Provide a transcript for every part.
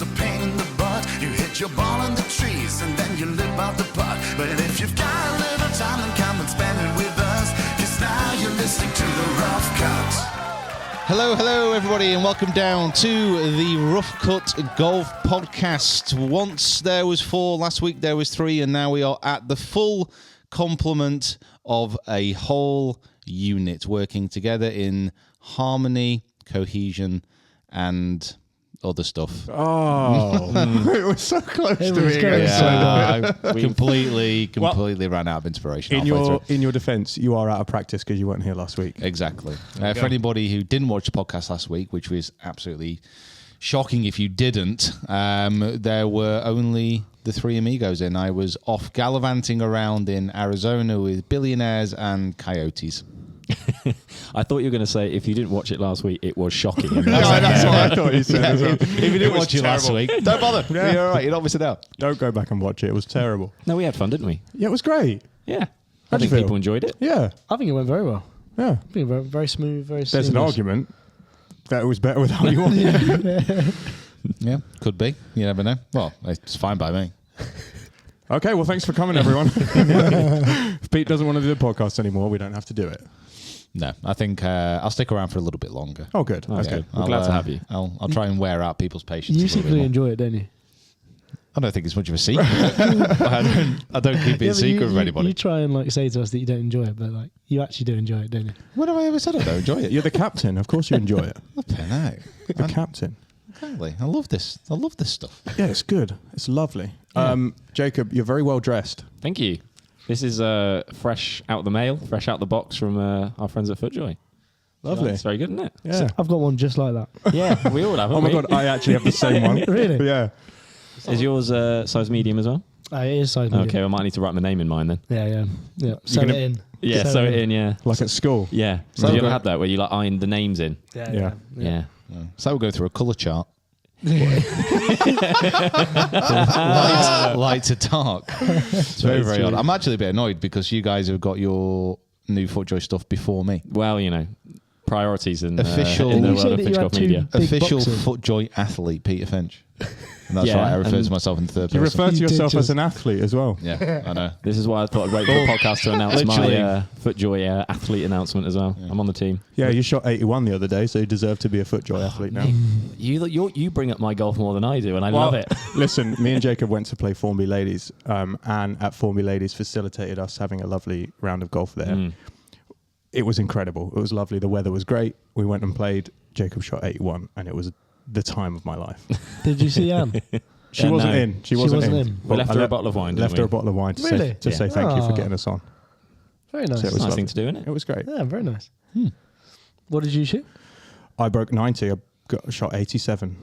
it's a pain in the butt. You hit your ball in the trees and then you lip out the putt. But if you've got a little time, then come and spend it with us. 'Cause now you're listening to the Rough Cut. Hello, everybody, and welcome down to the Rough Cut Golf Podcast. Once there was 4, last week there was 3, and now we are at the full complement of a whole unit working together in harmony, cohesion, and other stuff. Oh, it was so close to me. Yeah, I completely ran out of inspiration. In your defence, you are out of practice because you weren't here last week. Exactly. For anybody who didn't watch the podcast last week, which was absolutely shocking if you didn't, there were only the 3 amigos in. I was off gallivanting around in Arizona with billionaires and coyotes. I thought you were going to say, if you didn't watch it last week, it was shocking. That's what I thought you said. Yeah, as well. if you didn't watch it last week, don't bother. Yeah. You're all right. You're not missing out. Don't go back and watch it. It was terrible. No, we had fun, didn't we? Yeah, it was great. Yeah. I How'd you think feel? people enjoyed it. Yeah. I think it went very well. Yeah. I think very, very smooth, very There's an seamless. argument that it was better without you on. Yeah, could be. You never know. Well, it's fine by me. Okay, well, thanks for coming, everyone. If Pete doesn't want to do the podcast anymore, we don't have to do it. No, I think I'll stick around for a little bit longer. Oh, good. That's Okay. good. We're glad to have you. I'll try and wear out people's patience. You a little bit secretly more. enjoy it, don't you? I don't think it's much of a secret. I don't keep it a but secret you, from anybody. You try and say to us that you don't enjoy it, but you actually do enjoy it, don't you? When have I ever said I don't enjoy it? You're the captain. Of course you enjoy it. Flipping out. The captain. Exactly. I love this stuff. Yeah, it's good. It's lovely. Yeah. Jacob, you're very well dressed. Thank you. This is fresh out the mail, fresh out the box from our friends at FootJoy. Lovely. It's very good, isn't it? Yeah. I've got one just like that. Yeah, we all have. Oh my God, I actually have the same one. Really? Yeah. Is yours size medium as well? It is size medium. Okay, I might need to write my name in mine then. Yeah. Sew gonna- it in. Yeah, sew it in, yeah. Like at school. Yeah. So Did you ever good. have that where you iron the names in? Yeah. Yeah. So we'll go through a colour chart. light to dark. It's very, very odd. I'm actually a bit annoyed because you guys have got your new FootJoy stuff before me. Well, priorities in, Official- in the Didn't you world say of that you Finch had Golf two Media. big Official boxes? FootJoy athlete, Peter Finch. And that's Yeah, right, I refer and to myself in third You person. refer to You did yourself as just- an athlete as well. Yeah, I know. This is why I thought I'd wait for the podcast to announce Literally. my FootJoy athlete announcement as well. I'm on the team. Yeah, you shot 81 the other day, so you deserve to be a FootJoy athlete now. You bring up my golf more than I do, and I love it. Listen, me and Jacob went to play Formby Ladies, and at Formby Ladies facilitated us having a lovely round of golf there. It was incredible. It was lovely. The weather was great. We went and played. Jacob shot 81, and it was the time of my life. Did you see Anne? She Yeah, wasn't no. in. She wasn't in. in. We But left I her a bottle of wine, didn't Left we? her a bottle of wine to Really? say thank you for Ah. getting us on. Very nice. So it was Nice lovely. thing to do, isn't it? It was great. Yeah, very nice. What did you shoot? I broke 90. I shot 87.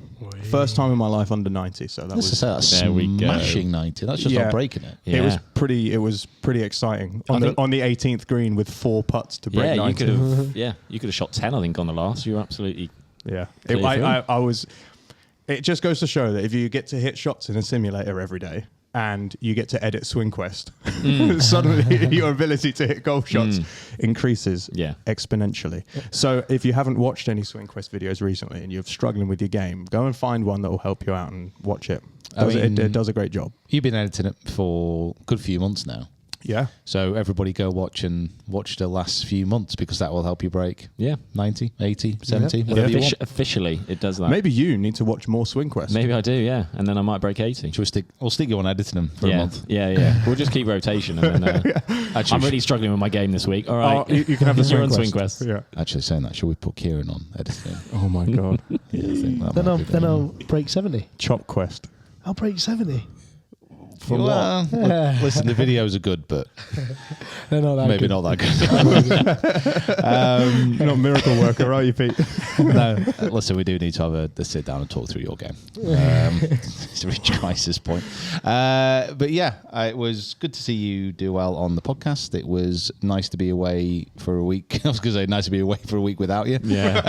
First time in my life under 90. So that Let's just was. say that's There we go. smashing 90. That's just Yeah. not breaking it. Yeah. It was pretty exciting I on think- the 18th green with 4 putts to break Yeah, 90. you could have shot 10, I think, on the last. You were absolutely. Yeah, Clear film. I was. It just goes to show that if you get to hit shots in a simulator every day and you get to edit SwingQuest, suddenly your ability to hit golf shots increases Yeah. exponentially. So if you haven't watched any SwingQuest videos recently and you're struggling with your game, go and find one that will help you out and watch it. It does a great job. You've been editing it for a good few months now. Yeah. So everybody go watch the last few months because that will help you break Yeah. 90, 80, 70, whatever you want. Officially, it does that. Maybe you need to watch more SwingQuest. Maybe I do, yeah. And then I might break 80. We'll stick you on editing them for a month. Yeah. We'll just keep rotation. And then, I'm really struggling with my game this week. All right. Oh, you can have the You're on SwingQuest. SwingQuest. Yeah. Actually, saying that, should we put Kieran on editing? Oh my god. Yeah, I think that Then might I'll be then better. I'll break 70. Chop Quest. I'll break 70. For Well, what? Yeah. listen, the videos are good, but They're not that maybe good. not that good. You're not a miracle worker, are you, Pete? No, listen, we do need to have a sit down and talk through your game. It's a reach crisis point. But yeah, it was good to see you do well on the podcast. It was nice to be away for a week. I was going to say nice to be away for a week without you. Yeah.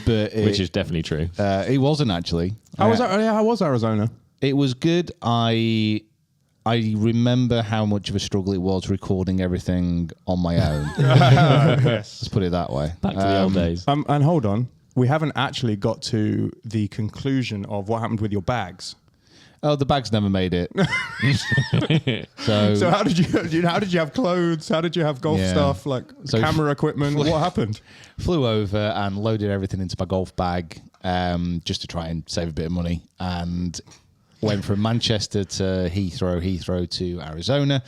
But Which is definitely true. it wasn't actually. How was Arizona? It was good. I remember how much of a struggle it was recording everything on my own. Yes. Let's put it that way. Back to the old days. And hold on. we haven't actually got to the conclusion of what happened with your bags. Oh, the bags never made it. So how did you have clothes? How did you have golf stuff, like camera equipment? What happened? Flew over and loaded everything into my golf bag just to try and save a bit of money, and went from Manchester to Heathrow to Arizona.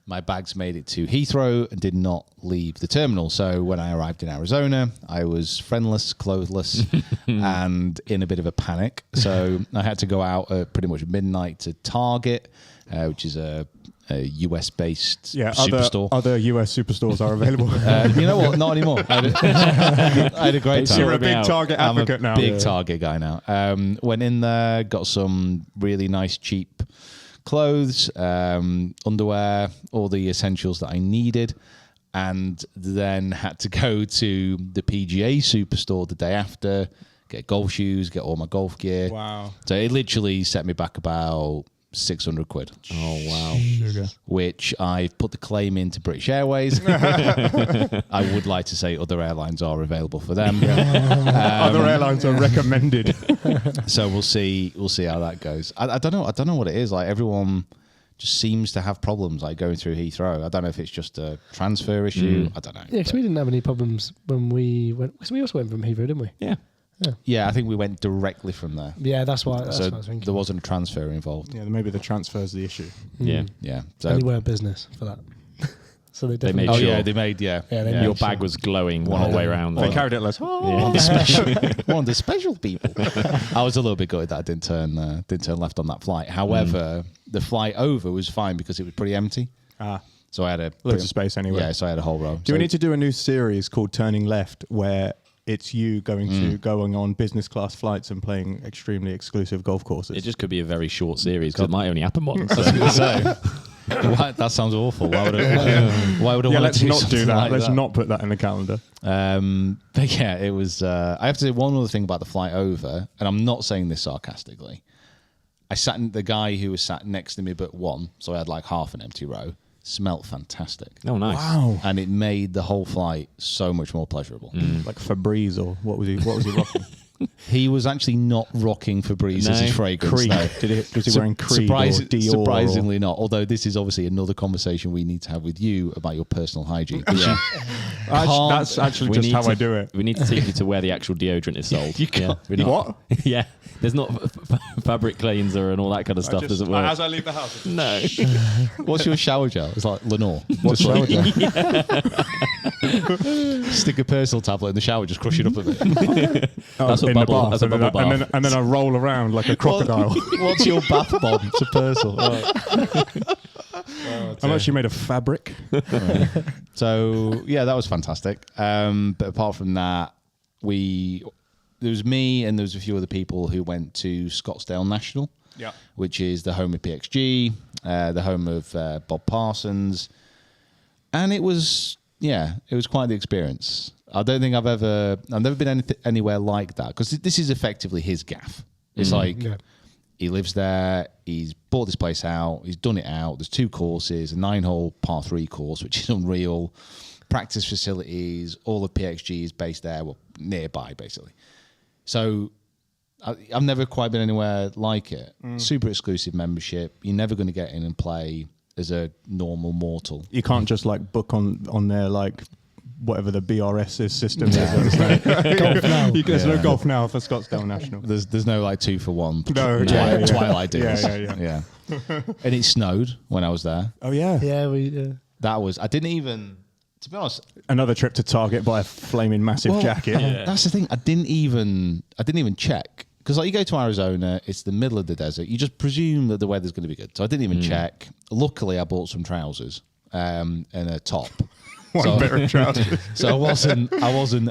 My bags made it to Heathrow and did not leave the terminal. So when I arrived in Arizona, I was friendless, clothless, and in a bit of a panic. So I had to go out at pretty much midnight to Target, which is a US-based superstore. Other US superstores are available. You know what? Not anymore. I had a great time. You're a big Target advocate now. Big Target guy now. Went in there, got some really nice, cheap clothes, underwear, all the essentials that I needed, and then had to go to the PGA Superstore the day after, get golf shoes, get all my golf gear. Wow. So it literally set me back about 600 quid. Oh, wow. Sugar. Which I've put the claim into British Airways. I would like to say other airlines are available for them. Other airlines are recommended. So we'll see how that goes. I don't know what it is. Like, everyone just seems to have problems like going through Heathrow. I don't know if it's just a transfer issue. I don't know. Yeah, because we didn't have any problems when we went. Because we also went from Heathrow, didn't we? Yeah. Yeah, I think we went directly from there. Yeah, that's why. That's So what I was thinking. there wasn't a transfer involved. Yeah, maybe the transfer's the issue. Yeah. Yeah. And So they were business for that. So they definitely. made oh sure. yeah, they made Yeah, they made Your sure. bag was glowing the whole way around. They carried it like, one of the special people. I was a little bit gutted that I didn't turn left on that flight. However, the flight over was fine because it was pretty empty. So I had loads of space anyway. Yeah, so I had a whole row. Do we need to do a new series called Turning Left, where it's you going on business class flights and playing extremely exclusive golf courses? It just could be a very short series because it might only happen once. That sounds awful. Why would I want to let's do not something do that. like Let's that? not put that in the calendar. But yeah, it was. I have to say one other thing about the flight over, and I'm not saying this sarcastically. I sat in the guy who was sat next to me, but one, so I had like half an empty row. Smelt fantastic. Oh, nice. Wow. And it made the whole flight so much more pleasurable. Like Febreze, or what was he rocking? He was actually not rocking Febreze as his fragrance. Creed. No. Was he wearing Creed or Dior? Surprisingly not. Although this is obviously another conversation we need to have with you about your personal hygiene. Yeah. That's actually just how I do it. We need to take you to where the actual deodorant is sold. You can't- we're not- What? Yeah. There's not fabric cleanser and all that kind of stuff. Doesn't work. As I leave the house. No. What's your shower gel? It's like Lenore. What's shower gel? Stick a personal tablet in the shower, just crush it up a bit. That's a in bubble. the bath, That's a bubble bath. and then I roll around like a crocodile. What's your bath bomb? It's a personal. I'm actually made of fabric. So yeah, that was fantastic. But apart from that, there was me and there was a few other people who went to Scottsdale National, which is the home of PXG, the home of Bob Parsons, and it was quite the experience. I don't think I've never been anywhere like that, because this is effectively his gaff. It's he lives there, he's bought this place out, he's done it out, there's 2 courses, a 9-hole par 3 course, which is unreal, practice facilities, all of PXG is based there, well, nearby basically. So I've never quite been anywhere like it. Super exclusive membership. You're never going to get in and play as a normal mortal. You can't just like book on their like whatever the BRS system is. Golf now. There's no golf now for Scottsdale National. There's no like 2-for-1. No, Twilight deals. Yeah. And it snowed when I was there. Oh yeah. Yeah, I didn't even, to be honest. Another trip to Target, buy a flaming massive jacket. That's the thing. I didn't even check, because like you go to Arizona, it's the middle of the desert. You just presume that the weather's going to be good. So I didn't even check. Luckily, I bought some trousers and a top. One pair of trousers. So I wasn't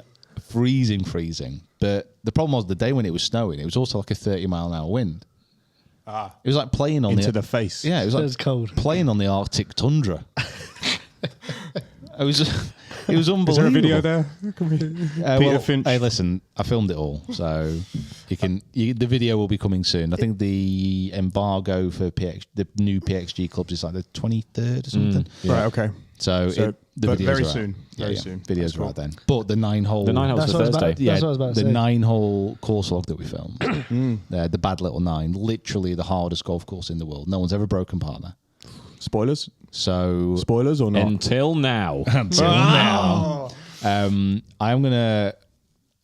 freezing. But the problem was the day when it was snowing, it was also like a 30-mile-an-hour wind. It was like playing on Into the face. Yeah, it was like was cold. playing on the Arctic tundra. It was It was unbelievable. Is there a video there? Peter Finch. Hey, listen, I filmed it all, so the video will be coming soon. I think the embargo for the new PXG clubs is like the 23rd or something. Right. Okay. So the but videos very are out. soon. Very soon. Videos That's are cool. out then. But the 9-hole. The 9-hole's for Thursday. That's what I was about to the say. 9-hole course log that we filmed. The Bad Little 9, literally the hardest golf course in the world. No one's ever broken par there. Spoilers? So Spoilers or not? Until now. until now, I'm gonna,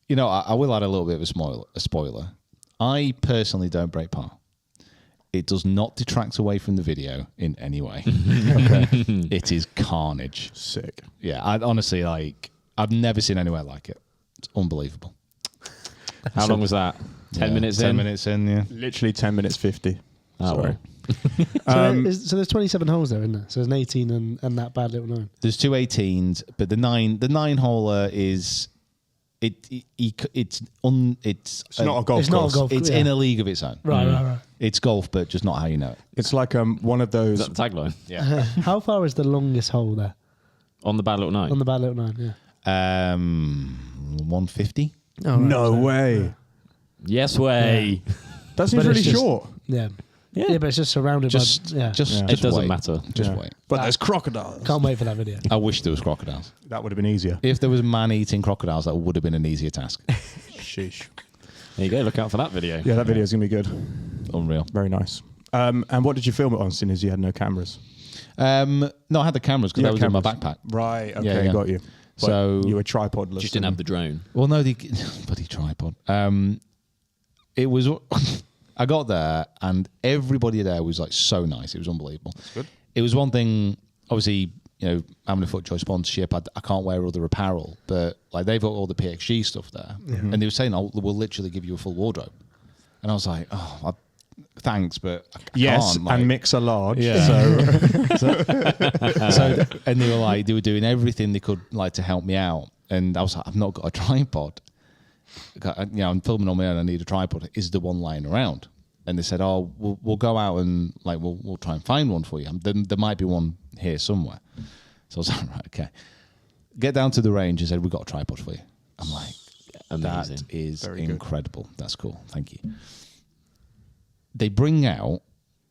I will add a little bit of a spoiler. I personally don't break par. It does not detract away from the video in any way. Okay, it is carnage. Sick. Yeah, I honestly I've never seen anywhere like it. It's unbelievable. How long was that? 10 minutes in? 10 minutes in, yeah. Literally 10 minminutes 50. Oh, Sorry. So there's 27 holes there, isn't there? So there's an 18 and that Bad Little 9. There's 2 18s, but the 9-holer is it's not a golf It's not a course. golf. It's yeah. in a league of its own. Right. It's golf, but just not how you know it. It's like one of Is those. that the tagline? Yeah. How far is the longest hole there? On the Bad Little 9? On the Bad Little 9, yeah. 150. Oh, right, No so- way. Yes way. That seems But really it's just- short. Yeah. Yeah. Yeah, but it's just surrounded Just, by... Yeah. just, Yeah. just It doesn't wait. matter. Just Yeah. wait. But there's crocodiles. Can't wait for that video. I wish there was crocodiles. That would have been easier. If there was a man eating crocodiles, that would have been an easier task. Sheesh. There you go. Look out for that video. Yeah, that video is going to be good. Unreal. Very nice. And what did you film it on, seeing as you had no cameras? No, I had the cameras because You that was had in my cameras. backpack. Right, okay, Yeah. got you. But So- you were tripodless. Just didn't have the drone. Well, no, bloody tripod. It was. I got there and everybody there was like so nice. It was unbelievable. That's good. It was one thing. Obviously, having a FootJoy sponsorship, I can't wear other apparel, but like they've got all the PXG stuff there, and they were saying, "Oh, we'll literally give you a full wardrobe," and I was like, "Oh, thanks, but I Yes, can't." Like, and mix are large. Yeah. So and they were doing everything they could like to help me out, and I was like, I've not got a tripod. I'm filming on my own. I need a tripod. Is the one lying around? And they said, "Oh, we'll go out and like we'll try and find one for you. There might be one here somewhere." So I was like, "Right, okay." Get down to the range and said, "We've got a tripod for you." I'm like, Amazing. "That is Very good. incredible. That's cool. Thank you." They bring out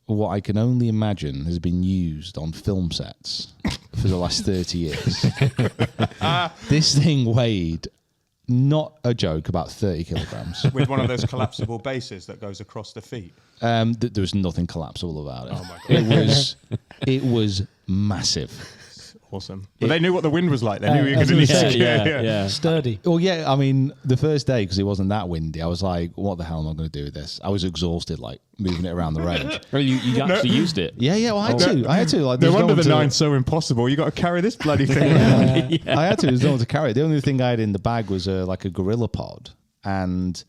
what I can only imagine has been used on film sets for the last 30 years. This thing weighed, not a joke, about 30 kilograms. with one of those collapsible bases that goes across the feet. There was nothing collapsible about it. Oh my God. It was massive. Awesome. But they knew what the wind was like. They knew you were I was going to gonna need say, Yeah. Sturdy. Well, yeah, I mean, the first day, because it wasn't that windy, I was like, what the hell am I going to do with this? I was exhausted, like, moving it around the range. Oh, you actually used it? Yeah, well, I had to. Like, No there's wonder one the to- nine's so impossible. You got to carry this bloody thing around. I had to. There's no one to carry it. The only thing I had in the bag was like a gorilla pod, and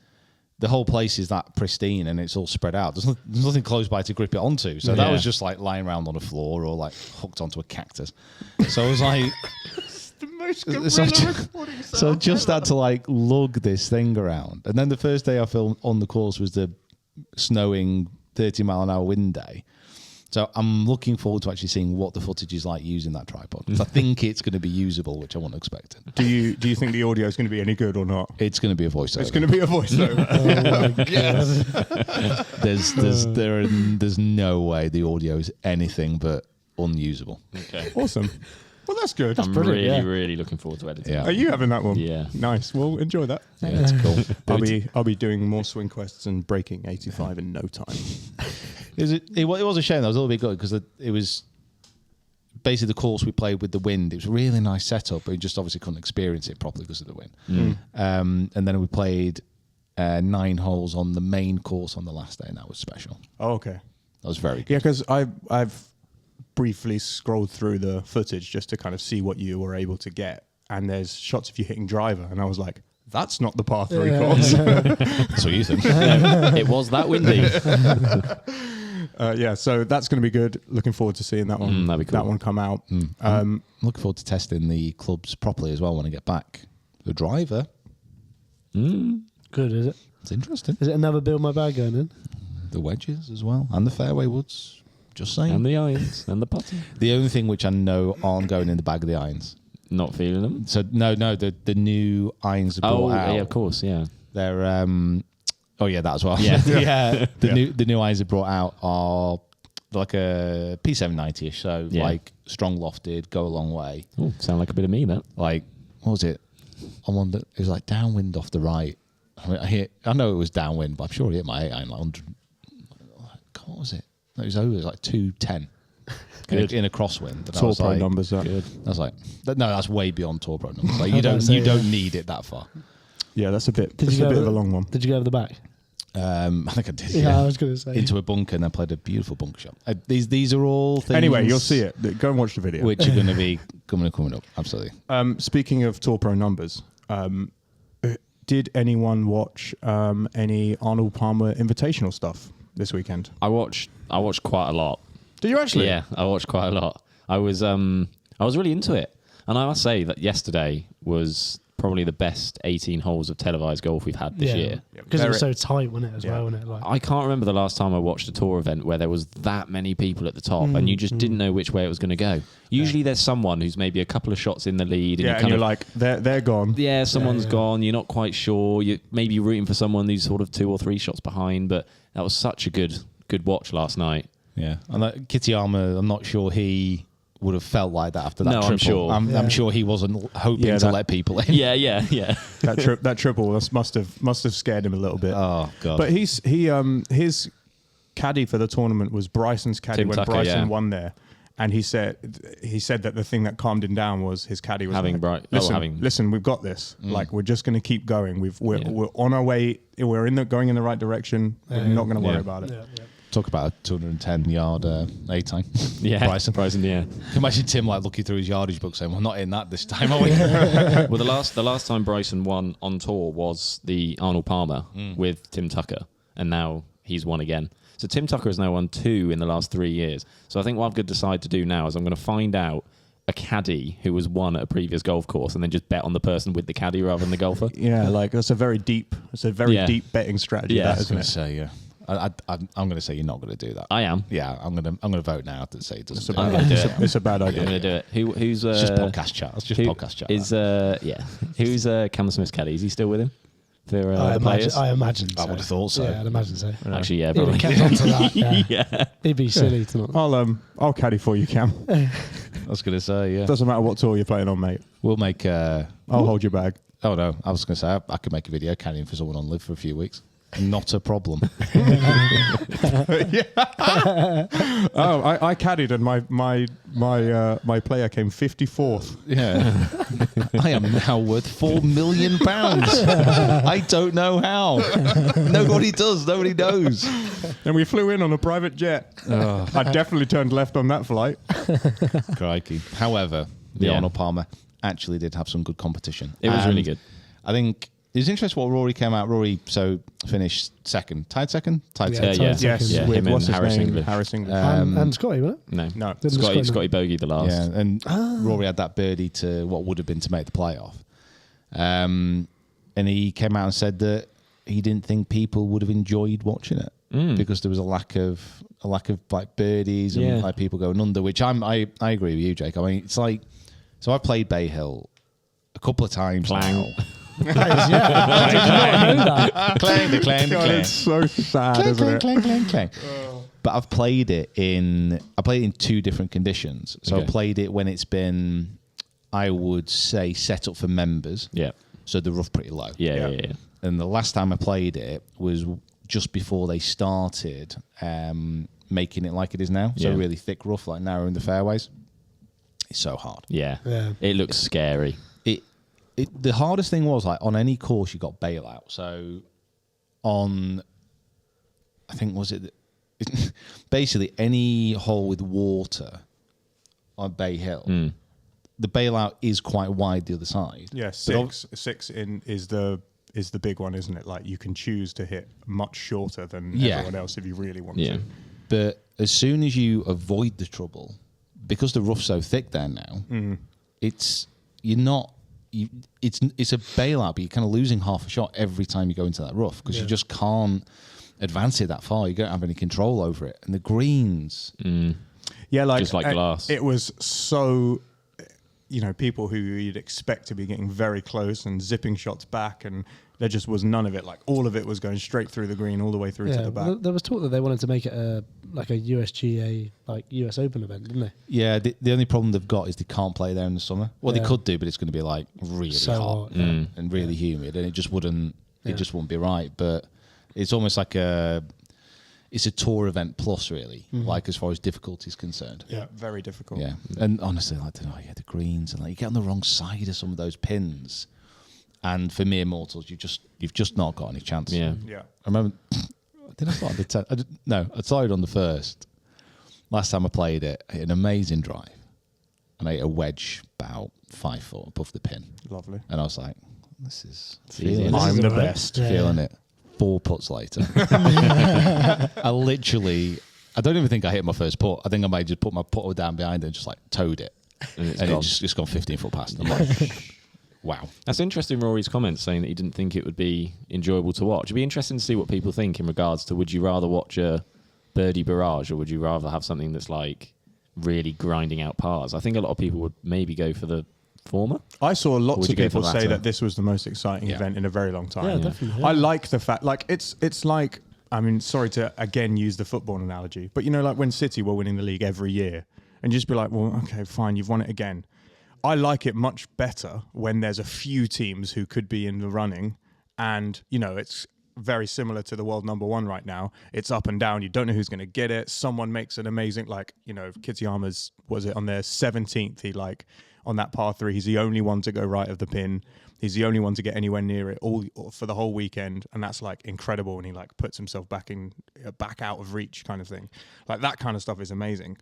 the whole place is that pristine and it's all spread out. There's nothing close by to grip it onto. So that Yeah. was just like lying around on the floor or like hooked onto a cactus. So I was like, The most so I just had to like lug this thing around. And then the first day I filmed on the course was the snowing 30-mile-an-hour wind day. So I'm looking forward to actually seeing what the footage is like using that tripod. 'Cause I think it's going to be usable, which I wasn't expecting. Do you think the audio is going to be any good or not? It's going to be a voiceover. It's going to be a voiceover. There's no way the audio is anything but unusable. Okay. Awesome. Well, that's good. I'm brilliant, really, yeah. really looking forward to editing. Yeah. Are you having that one? Yeah. Nice. Well, enjoy that. Yeah, it's cool. I'll be doing more swing quests and breaking 85 in no time. It was a shame. That was a little bit good because it was basically the course we played with the wind. It was a really nice setup, but we just obviously couldn't experience it properly because of the wind. And then we played 9 holes on the main course on the last day, and that was special. Oh, okay. That was very good. Yeah, because I've briefly scrolled through the footage just to kind of see what you were able to get, and there's shots of you hitting driver, and I was like, that's not the par 3 course. That's what you think. It was that windy. Yeah, so that's going to be good. Looking forward to seeing that one. That'd be cool. That one come out. I'm looking forward to testing the clubs properly as well when I get back. The driver, Good, is it? it's interesting. Is it another build my bag going in? The wedges as well, and the fairway woods. Just saying. And the irons and the putting. The only thing which I know aren't going in the bag are the irons. not feeling them. So no, the new irons are brought out. Yeah, of course, yeah. They're oh yeah, that as well. Yeah. Yeah. The new irons are brought out are like a P790ish, so like strong lofted, go a long way. Oh, sound like a bit of me, that. Like, what was it? It was like downwind off the right. I know it was downwind, but I'm sure it hit my 8 iron like 100. God, what was it? It was like 210 in a crosswind. And Tour Pro numbers. That. Good. I was like, no, that's way beyond Tour Pro numbers. Like, you don't need it that far. Yeah, that's a bit. That's a bit of a long one. Did you go over the back? I think I did. Yeah, I was going to say into a bunker, and I played a beautiful bunker shot. These are all things. Anyway, you'll see it. Go and watch the video. Which are going to be coming up. Absolutely. Speaking of Tour Pro numbers, did anyone watch any Arnold Palmer Invitational stuff this weekend? I watched quite a lot. Did you actually? Yeah, I watched quite a lot. I was really into it, and I must say that yesterday was probably the best 18 holes of televised golf we've had this year. Because it was so tight, wasn't it, as well? Wasn't it? Like, I can't remember the last time I watched a tour event where there was that many people at the top and you just didn't know which way it was going to go. Usually there's someone who's maybe a couple of shots in the lead. And you're like, they're gone. Yeah, someone's gone. You're not quite sure. You're maybe rooting for someone who's sort of 2 or 3 shots behind. But that was such a good watch last night. Yeah. And like Kitty Armour, I'm not sure he would have felt like that after that triple. I'm sure. I'm sure he wasn't hoping to let people in. Yeah. That triple must have scared him a little bit. Oh god! But his caddy for the tournament was Bryson's caddy Tim when Tucker, Bryson won there, and he said that the thing that calmed him down was his caddy was listen, we've got this. Like we're just going to keep going. We're on our way. We're going in the right direction. We're not going to worry about it. yeah. Talk about a 210-yard A time. Yeah, Bryson. Yeah. Imagine Tim like looking through his yardage book saying, "Well, not in that this time, are we?" Well, the last time Bryson won on tour was the Arnold Palmer with Tim Tucker, and now he's won again. So Tim Tucker has now won 2 in the last 3 years. So I think what I'm going to decide to do now is I'm going to find out a caddy who was won at a previous golf course, and then just bet on the person with the caddy rather than the golfer. Yeah, like that's a very deep deep betting strategy. Yeah, that, isn't it? So yeah. I'm going to say you're not going to do that. I am. Yeah, I'm going to vote now to say it doesn't. It's a bad idea. I'm going to do it. Who's it's just podcast chat. It's just podcast chat. Who's Cameron Smith's caddy? Is he still with him? For I imagine so. I would have thought so. Yeah, I'd imagine so. Actually, yeah, He'd probably. have kept on to that. Yeah. Yeah. It'd be silly to not. I'll caddy for you, Cam. I was going to say, yeah. Doesn't matter what tour you're playing on, mate. We'll make. I'll hold your bag. Oh no, I was going to say I could make a video caddying for someone on LIV for a few weeks. Not a problem. I caddied and my player came 54th. Yeah. I am now worth £4 million. I don't know how. Nobody does. Nobody knows. And we flew in on a private jet. I definitely turned left on that flight. Crikey. However, the Arnold Palmer actually did have some good competition. It was really good. I think it was interesting what Rory came out. Rory finished second. Tied second? Tied Yeah, second. Yes, Yeah, with him and what's his Harris name? English. Harris English. And Scotty, wasn't it? No. Didn't Scotty bogeyed the last. Yeah, and Rory had that birdie to what would have been to make the playoff. And he came out and said that he didn't think people would have enjoyed watching it because there was a lack of like birdies and like people going under, which I agree with you, Jake. I mean, it's like, so I played Bay Hill a couple of times now. I did not know that. Clang. It's so sad, isn't it? Clang. But I've played it in 2 different conditions. So I played it when it's been, I would say, set up for members. Yeah. So the rough pretty low. Yeah. And the last time I played it was just before they started making it like it is now. So really thick rough, like narrowing the fairways. It's so hard. Yeah. It looks scary. The hardest thing was, like, on any course you got bailout. So on, I think, basically any hole with water on Bay Hill, the bailout is quite wide the other side. Yeah, six in is the big one, isn't it? Like you can choose to hit much shorter than everyone else if you really want to. But as soon as you avoid the trouble, because the rough's so thick there now, it's a bailout, but you're kind of losing half a shot every time you go into that rough because you just can't advance it that far. You don't have any control over it, and the greens, Yeah, like just like glass. It was so. people who you'd expect to be getting very close and zipping shots back, and there just was none of it. Like all of it was going straight through the green all the way through to the back. Well, there was talk that they wanted to make it a USGA, like US Open event, didn't they? Yeah, the only problem they've got is they can't play there in the summer. Well, they could do, but it's going to be like really So hot hot, yeah. and really humid, and it just wouldn't be right. But it's almost like it's a tour event plus, really, like as far as difficulty is concerned. Yeah, very difficult. Yeah, and honestly, like the greens and like you get on the wrong side of some of those pins, and for mere mortals, you've just not got any chance. Yeah. Yeah. I remember. Did I start on the 10th? No, I started on the first. Last time I played it, I hit an amazing drive, and I hit a wedge about 5 foot above the pin. Lovely. And I was like, "This is easy. feeling I'm it. the best. Yeah. Feeling it." 4 putts later, I don't even think I hit my first putt. I think I might just put my putter down behind it and just like towed it, And it's and gone. it's gone 15 foot past. I'm like, wow. That's interesting, Rory's comments saying that he didn't think it would be enjoyable to watch. It'd be interesting to see what people think in regards to, would you rather watch a birdie barrage or would you rather have something that's like really grinding out pars? I think a lot of people would maybe go for the former. I saw lots Would of you go people for say latter? that this was the most exciting event in a very long time. Yeah, definitely. I like the fact, like it's like, I mean, sorry to again use the football analogy, but like when City were winning the league every year, and just be like, well, okay, fine, you've won it again. I like it much better when there's a few teams who could be in the running, and it's very similar to the world number one right now. It's up and down. You don't know who's going to get it. Someone makes an amazing, like Kitayama's, was it on their 17th? He on that par 3, he's the only one to go right of the pin. He's the only one to get anywhere near it all for the whole weekend, and that's like incredible. And he like puts himself back out of reach, kind of thing. Like that kind of stuff is amazing.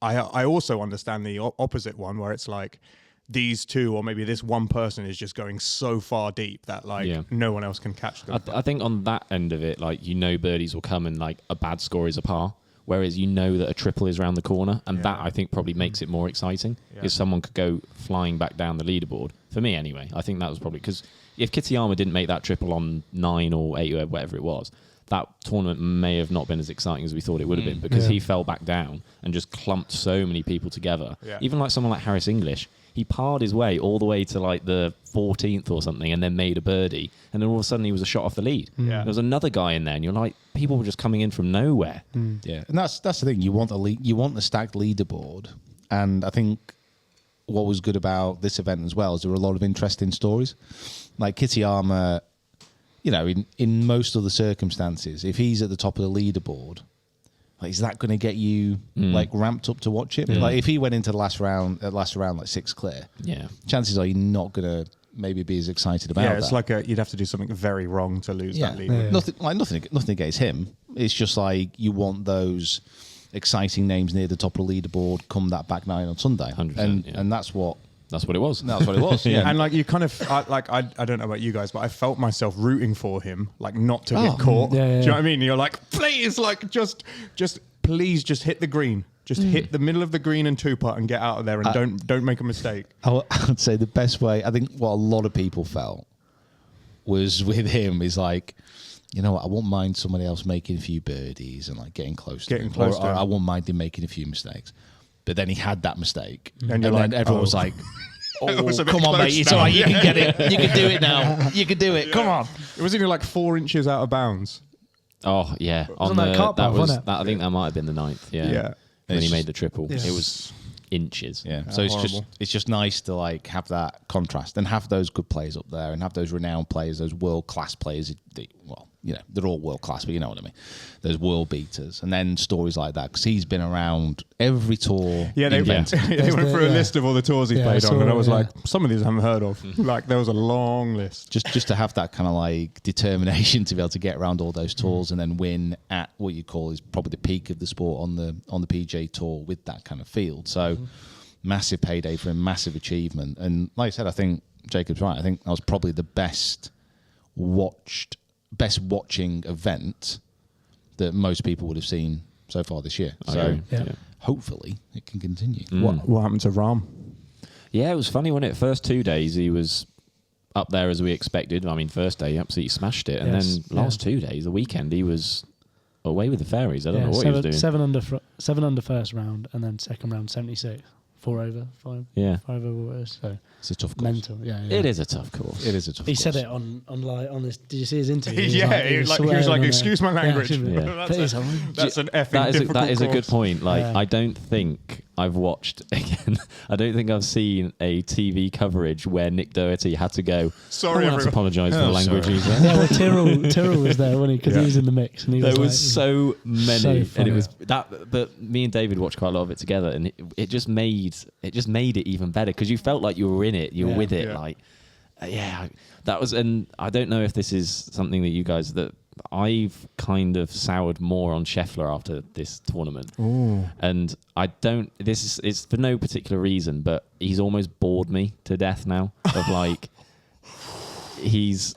I also understand the opposite one where it's like these two or maybe this one person is just going so far deep that no one else can catch them. I think on that end of it, like birdies will come and like a bad score is a par. Whereas that a triple is around the corner, and that I think probably makes it more exciting. Is someone could go flying back down the leaderboard. For me, anyway, I think that was probably because if Kitayama didn't make that triple on 9 or 8 or whatever it was, that tournament may have not been as exciting as we thought it would have been because he fell back down and just clumped so many people together. Yeah. Even like someone like Harris English, he parred his way all the way to like the 14th or something and then made a birdie. And then all of a sudden he was a shot off the lead. Yeah. There was another guy in there and you're like, people were just coming in from nowhere. Yeah, and that's the thing. You want the stacked leaderboard, and I think what was good about this event as well is there were a lot of interesting stories. Like Kitayama, in most other circumstances, if he's at the top of the leaderboard, like, is that going to get you like ramped up to watch him? Like if he went into the last round like 6 clear, chances are you're not going to maybe be as excited about that. Yeah, it's like you'd have to do something very wrong to lose that lead. Yeah. Nothing against him. It's just like you want those exciting names near the top of the leaderboard come that back 9 on Sunday. 100%, and that's what it was. That's what it was. Yeah. And like you kind of I don't know about you guys, but I felt myself rooting for him, like not to get caught. Do you know what I mean? You're like, please, like just please just hit the green. Just hit the middle of the green and 2-putt and get out of there and don't make a mistake. I would say the best way, I think what a lot of people felt was with him is like, I won't mind somebody else making a few birdies and like getting close to him. Or I won't mind him making a few mistakes. But then he had that mistake. And then everyone was like, come on, mate. It's all right. You can get it. You can do it now. You can do it. Come on. It was only like 4 inches out of bounds. Oh, yeah. I think that might have been the 9th. Yeah. When he made the triple. It was inches. Yeah. So it's just nice to like have that contrast and have those good players up there and have those renowned players, those world-class players. They're all world-class, but you know what I mean. Those world beaters. And then stories like that, because he's been around every tour. Yeah, they went through a list of all the tours he's played on, and I was like, some of these I haven't heard of. Like, there was a long list. Just to have that kind of like determination to be able to get around all those tours and then win at what you call is probably the peak of the sport on the PGA Tour with that kind of field. So massive payday for him, massive achievement. And like I said, I think Jacob's right. I think that was probably the best watching event that most people would have seen so far this year. So hopefully it can continue. What happened to Rahm? Yeah, it was funny when it first 2 days he was up there as we expected. I mean, first day he absolutely smashed it, and then last 2 days, the weekend, he was away with the fairies. I don't know what he was doing. 7 under first round, and then second round 76. 4 over, 5. Yeah. 5 over. Whatever, so It's a tough course. mental. Yeah, yeah. It is a tough course. It is a tough He course. said it on this. Did you see his interview? He was like, excuse my language. Yeah. That's an effing difficult that is a good course. point. Like, Yeah. I don't think I've watched again. I don't think I've seen a TV coverage where Nick Doherty had to go. Sorry, I have to everyone." apologise for the language sorry. he said. Yeah, well, Tyrrell was there, wasn't he? Because he was in the mix, and he There was was like, so many, so and it funny. was that. But me and David watched quite a lot of it together, and it just made it even better because you felt like you were in it, you were Yeah. with it. Yeah. Like, that was. And I don't know if this is something that you guys that I've kind of soured more on Scheffler after this tournament, and I don't. It's for no particular reason, but he's almost bored me to death now. Of like. He's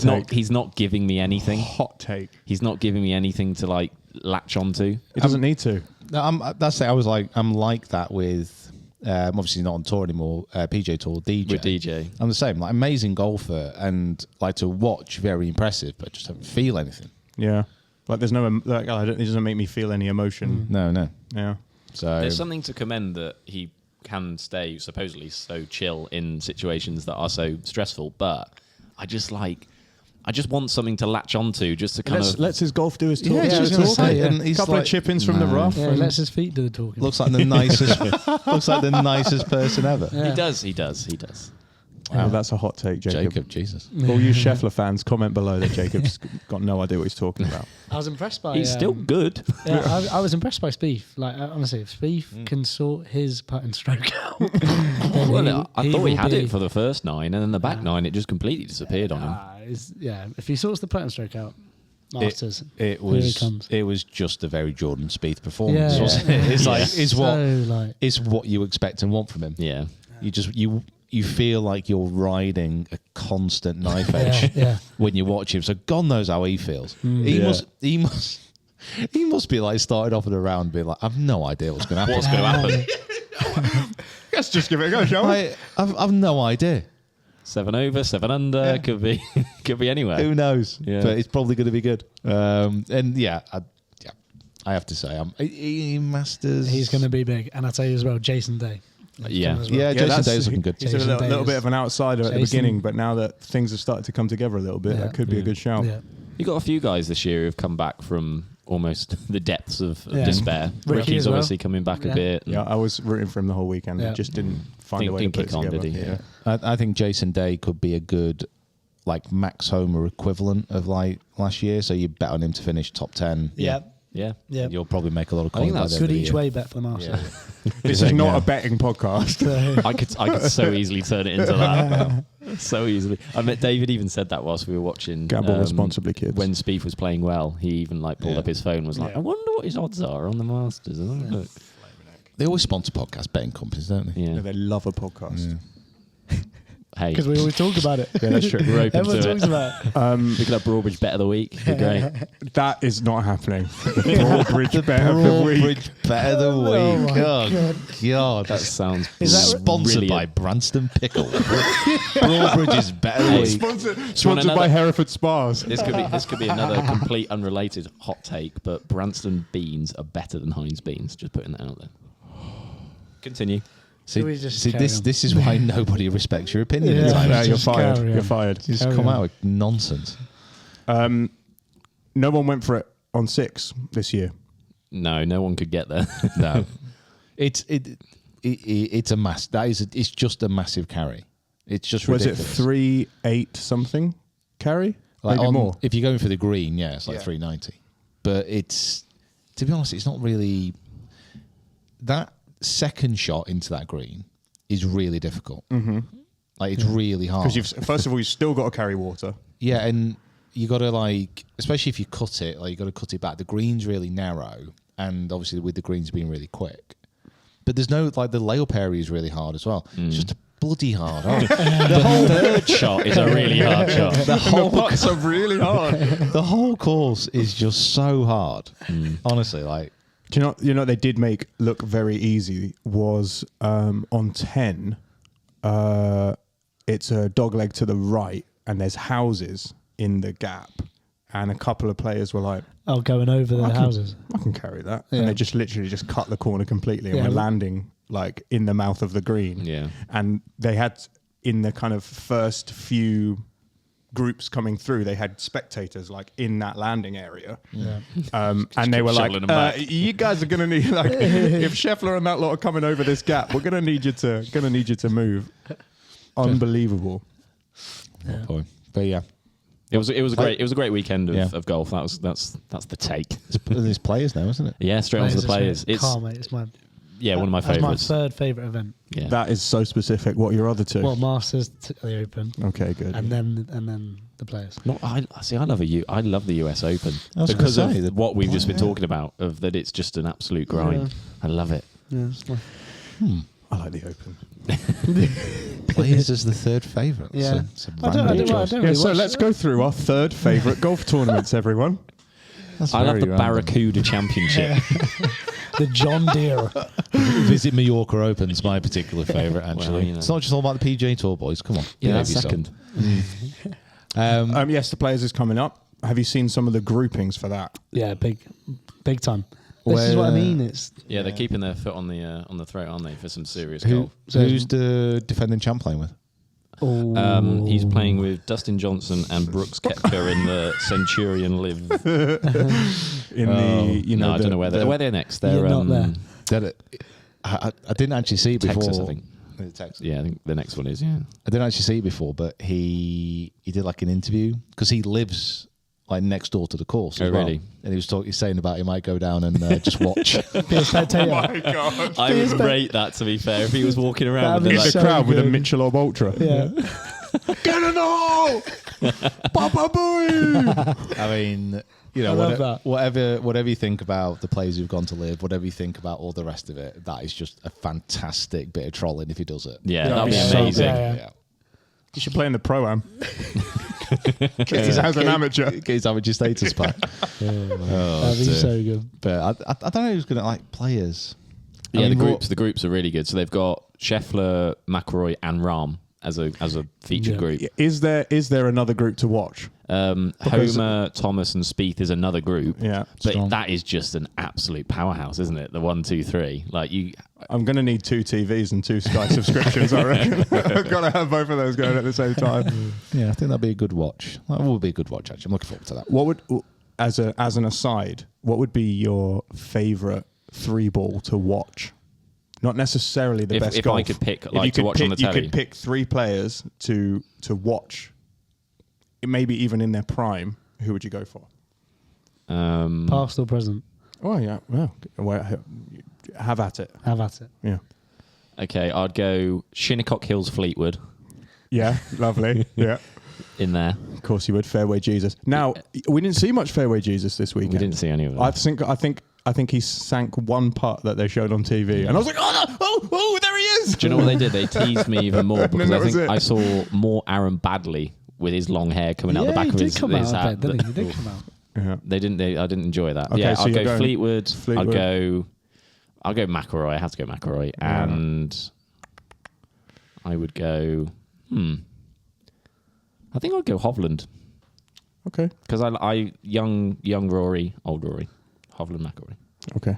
not giving me anything. Hot take. He's not giving me anything to like latch onto. It doesn't need to. No, that's it. I'm like that with obviously not on tour anymore. PGA Tour DJ. With DJ. I'm the same. Like amazing golfer and like to watch, very impressive, but just don't feel anything. Yeah. Like there's no, like, it doesn't make me feel any emotion. No. Yeah. So There's something to commend that he can stay supposedly so chill in situations that are so stressful, but I just want something to latch onto just to kind of Let's his golf do his talk. Yeah, Yeah, I was just gonna talk. say, yeah. And he's couple like, of chip-ins from the rough. Yeah, he and- lets his feet do the talking. looks like the nicest person ever. Yeah. he does. Wow, that's a hot take, Jacob. Jesus. All you Scheffler fans, comment below that Jacob's got no idea what he's talking about. I was impressed by. He's still good. Yeah, I was impressed by Spieth. Like honestly, if Spieth can sort his putting stroke out, Well, I thought he will had be- it for the first 9, and then the back 9 it just completely disappeared on him. If he sorts the putting stroke out, Masters. It Here he was comes. it was just a very Jordan Spieth performance, Yeah. wasn't it? It's like So, it's what you expect and want from him. Yeah. You feel like you're riding a constant knife edge yeah. when you watch him. So God knows how he feels. He must be like started off at a round being like, I've no idea what's going to happen. What's going to happen? Let's just give it a go, shall we? I've no idea. 7 over, 7 under, could be anywhere. Who knows? Yeah. But it's probably going to be good. I have to say, Masters. He's going to be big, and I tell you as well, Jason Day. Yeah. Yeah, Jason that's- Day's looking good. He's Jason a little Day bit is- of an outsider at the Jason- beginning, but now that things have started to come together a little bit, Yeah. that could be a good shout. Yeah. You got a few guys this year who've come back from almost the depths of Yeah. despair. Ricky Ricky's as well. obviously coming back a Yeah. bit. Yeah, I was rooting for him the whole weekend. Yeah. He just didn't find a way Didn't to put kick it on, together. did he? Yeah. I think Jason Day could be a good, like Max Homer equivalent of like last year. So you bet on him to finish top 10. Yeah. Yeah. Yeah. You'll probably make a lot of I think coin by that's the end Good of the each year. way bet for the Masters. This is not a betting podcast. I could so easily turn it into that. So easily. I met David even said that whilst we were watching. Gamble responsibly, kids. When Spieth was playing well, he even like pulled Yeah. up his phone and was like, I wonder what his odds are on the Masters. And look. They always sponsor podcast betting companies, don't they? Yeah. Yeah, they love a podcast. Hey, Because we always talk about it. Yeah, that's true. we're open Everyone to talks it. about it. We could have Broadbridge Bet of the Week. Be great. That is not happening. The Broadbridge bet of the week. Broadbridge bet of the Oh week. my Oh, God. That sounds Is that Sponsored by Branston Pickle. Broadbridge's bet of the week. Sponsored another- by Hereford Spas. This could be another complete unrelated hot take, but Branston beans are better than Heinz beans. Just putting that out there. Continue. See, we just see carry this on? this is why nobody respects your opinion. Yeah. at times. Yeah, you're Just fired. carry You're on. fired. You just Carry come on. out with nonsense. No one went for it on 6 this year. No one could get there. No, it's a mass. It's just a massive carry. It's just Was it ridiculous. 3-8 something carry? Like Maybe on- more. If you're going for the green, yeah, it's like Yeah. 390. But it's, to be honest, it's not really. That second shot into that green is really difficult. Mm-hmm. Like it's really hard. Because first of all, you've still got to carry water. Yeah, and you got to like, especially if you cut it, like you got to cut it back. The green's really narrow, and obviously with the greens being really quick. But there's no like the layup area is really hard as well. It's just a bloody hard. The whole third shot is a really hard shot. The whole Putts are really hard. the whole course is just so hard. Honestly, like Do you know what they did make look very easy was on 10, it's a dogleg to the right and there's houses in the gap. And a couple of players were like, Oh, going over the houses. I can carry that. Yeah. And they just literally just cut the corner completely and Yeah. were landing like in the mouth of the green. Yeah. And they had, in the kind of first few groups coming through, they had spectators like in that landing area. Yeah. And they were like, shoveling them back. you guys are going to need, like, if Scheffler and that lot are coming over this gap, we're going to need you to move. Unbelievable. Oh, boy. But yeah, It was a great weekend of golf. That's the take. there's players now, isn't it? Yeah, straight on to the players. It's mate. It's one of my That's favourites. my third favourite event. Yeah. That is so specific. What are your other two? Well, Masters, the Open, Okay, good. and then the Players. No, I love the US Open I was because gonna say, of what we've just been talking about. Of that, it's just an absolute grind. I love it. Yeah, it's nice. I like the Open. Players is the third favourite. Yeah. It's a I don't random really choice. So watch let's it. go through our third favourite golf tournaments, everyone. That's I love very the random. Barracuda Championship. The John Deere. Visit Mallorca Open's my particular favourite, actually. Well, you know. It's not just all about the PGA Tour, boys. Come on. Yeah, behave that's yourself. second. Yes, the Players is coming up. Have you seen some of the groupings for that? Yeah, big time. This is what I mean. It's Yeah, they're keeping their foot on the throat, aren't they, for some serious Who, golf? who's the defending champ playing with? He's playing with Dustin Johnson and Brooks Koepka in the Centurion Live. In the, you know, No, I don't know where they're next. They're You're not there. I didn't actually see it before. Texas, I think. Texas. Yeah, I think the next one is. Yeah. I didn't actually see it before, but he did like an interview because he lives like next door to the course. As Oh, well. really? And he was he's saying about he might go down and just watch. be a spectator. God. I would rate that, to be fair, if he was walking around That'd with be In the, the so crowd with a good. Michelob Ultra. Yeah. Get in the hole! Papa Booey! I mean, you know, I love whatever you think about the players who've gone to live, whatever you think about all the rest of it, that is just a fantastic bit of trolling if he does it. yeah, that'd be Yeah. So amazing. Yeah. You should play in the Pro-Am. He's as an amateur. Get his amateur status back. That'd be dear. so good. But I don't know who's going to like players. I Yeah, mean, the groups are really good. So they've got Scheffler, McIlroy, and Rahm as a featured Yeah. group. Is there another group to watch? Because- Homer, Thomas, and Spieth is another group. Yeah. But Strong. that is just an absolute powerhouse, isn't it? The 1, 2, 3. Like you, I'm going to need 2 TVs and 2 Sky subscriptions, I reckon. I've got to have both of those going at the same time. Yeah, I think that'd be a good watch. That will be a good watch, actually. I'm looking forward to that. What would, as an aside, what would be your favourite 3-ball to watch? Not necessarily the best if golf. I could pick, If like, you to could watch on the You telly. could pick 3 players to watch, maybe even in their prime. Who would you go for? Past or present? Oh yeah, well, have at it. Have at it. Yeah, Okay, I'd go Shinnecock Hills Fleetwood yeah, lovely. Yeah, in there. of course you would. Fairway Jesus. Now we didn't see much Fairway Jesus this weekend. We didn't see any of them. I think he sank one putt that they showed on TV, and I was like, oh, there he is. Do you know what they did? They teased me even more because that I was think it. I saw more Aaron Badley with his long hair coming out the back he of did his come out. his I hat. bet, didn't he? He did come out. Yeah. They didn't. I didn't enjoy that. Okay, Yeah, so I'll you're go going Fleetwood. Fleetwood. I'll go McIlroy. I have to go McIlroy, and I would go. I think I'd go Hovland Okay. because I young Rory, old Rory, Hovland, McIlroy. Okay.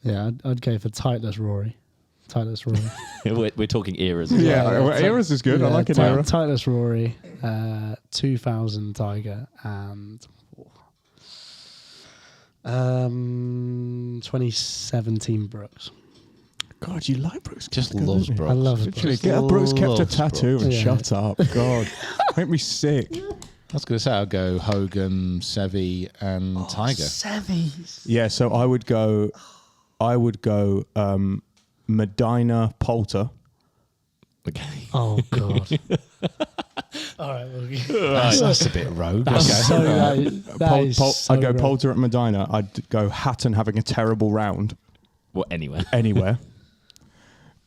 Yeah, I'd go for Titleist Rory. Titleist Rory. We're talking eras. As Yeah, well. well, eras is good. I like an era. Titleist Rory, 2000 Tiger, and 2017 Brooks. God, you like Brooks? Just Koepka, loves don't you? Brooks. I love Literally, Brooks. get a Brooks Koepka Loves tattoo and Yeah. shut up. God, make me sick. I was going to say I'll go Hogan, Seve, and Tiger. Sevies. Yeah, so I would go Medina Poulter. Okay. Oh God. All right. That's a bit rogue. That's Okay. so. That is so I'd go rogue. Poulter at Medina. I'd go Hatton having a terrible round Well, anyway. anywhere.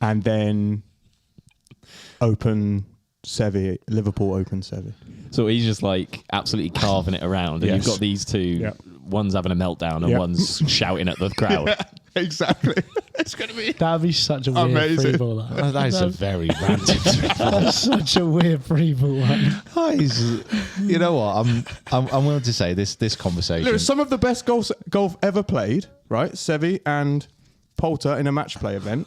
And then Open Seve, Liverpool Open Seve. So he's just like absolutely carving it around, and Yes. you've got these two. Yeah. One's having a meltdown, and Yeah. one's shouting at the crowd. Exactly. It's going to be That'd be such a weird Amazing. free ball. That is a very random. That's such a weird free ball. You know what? I'm willing to say this conversation. Look, some of the best golf ever played, right? Seve and Poulter in a match play event.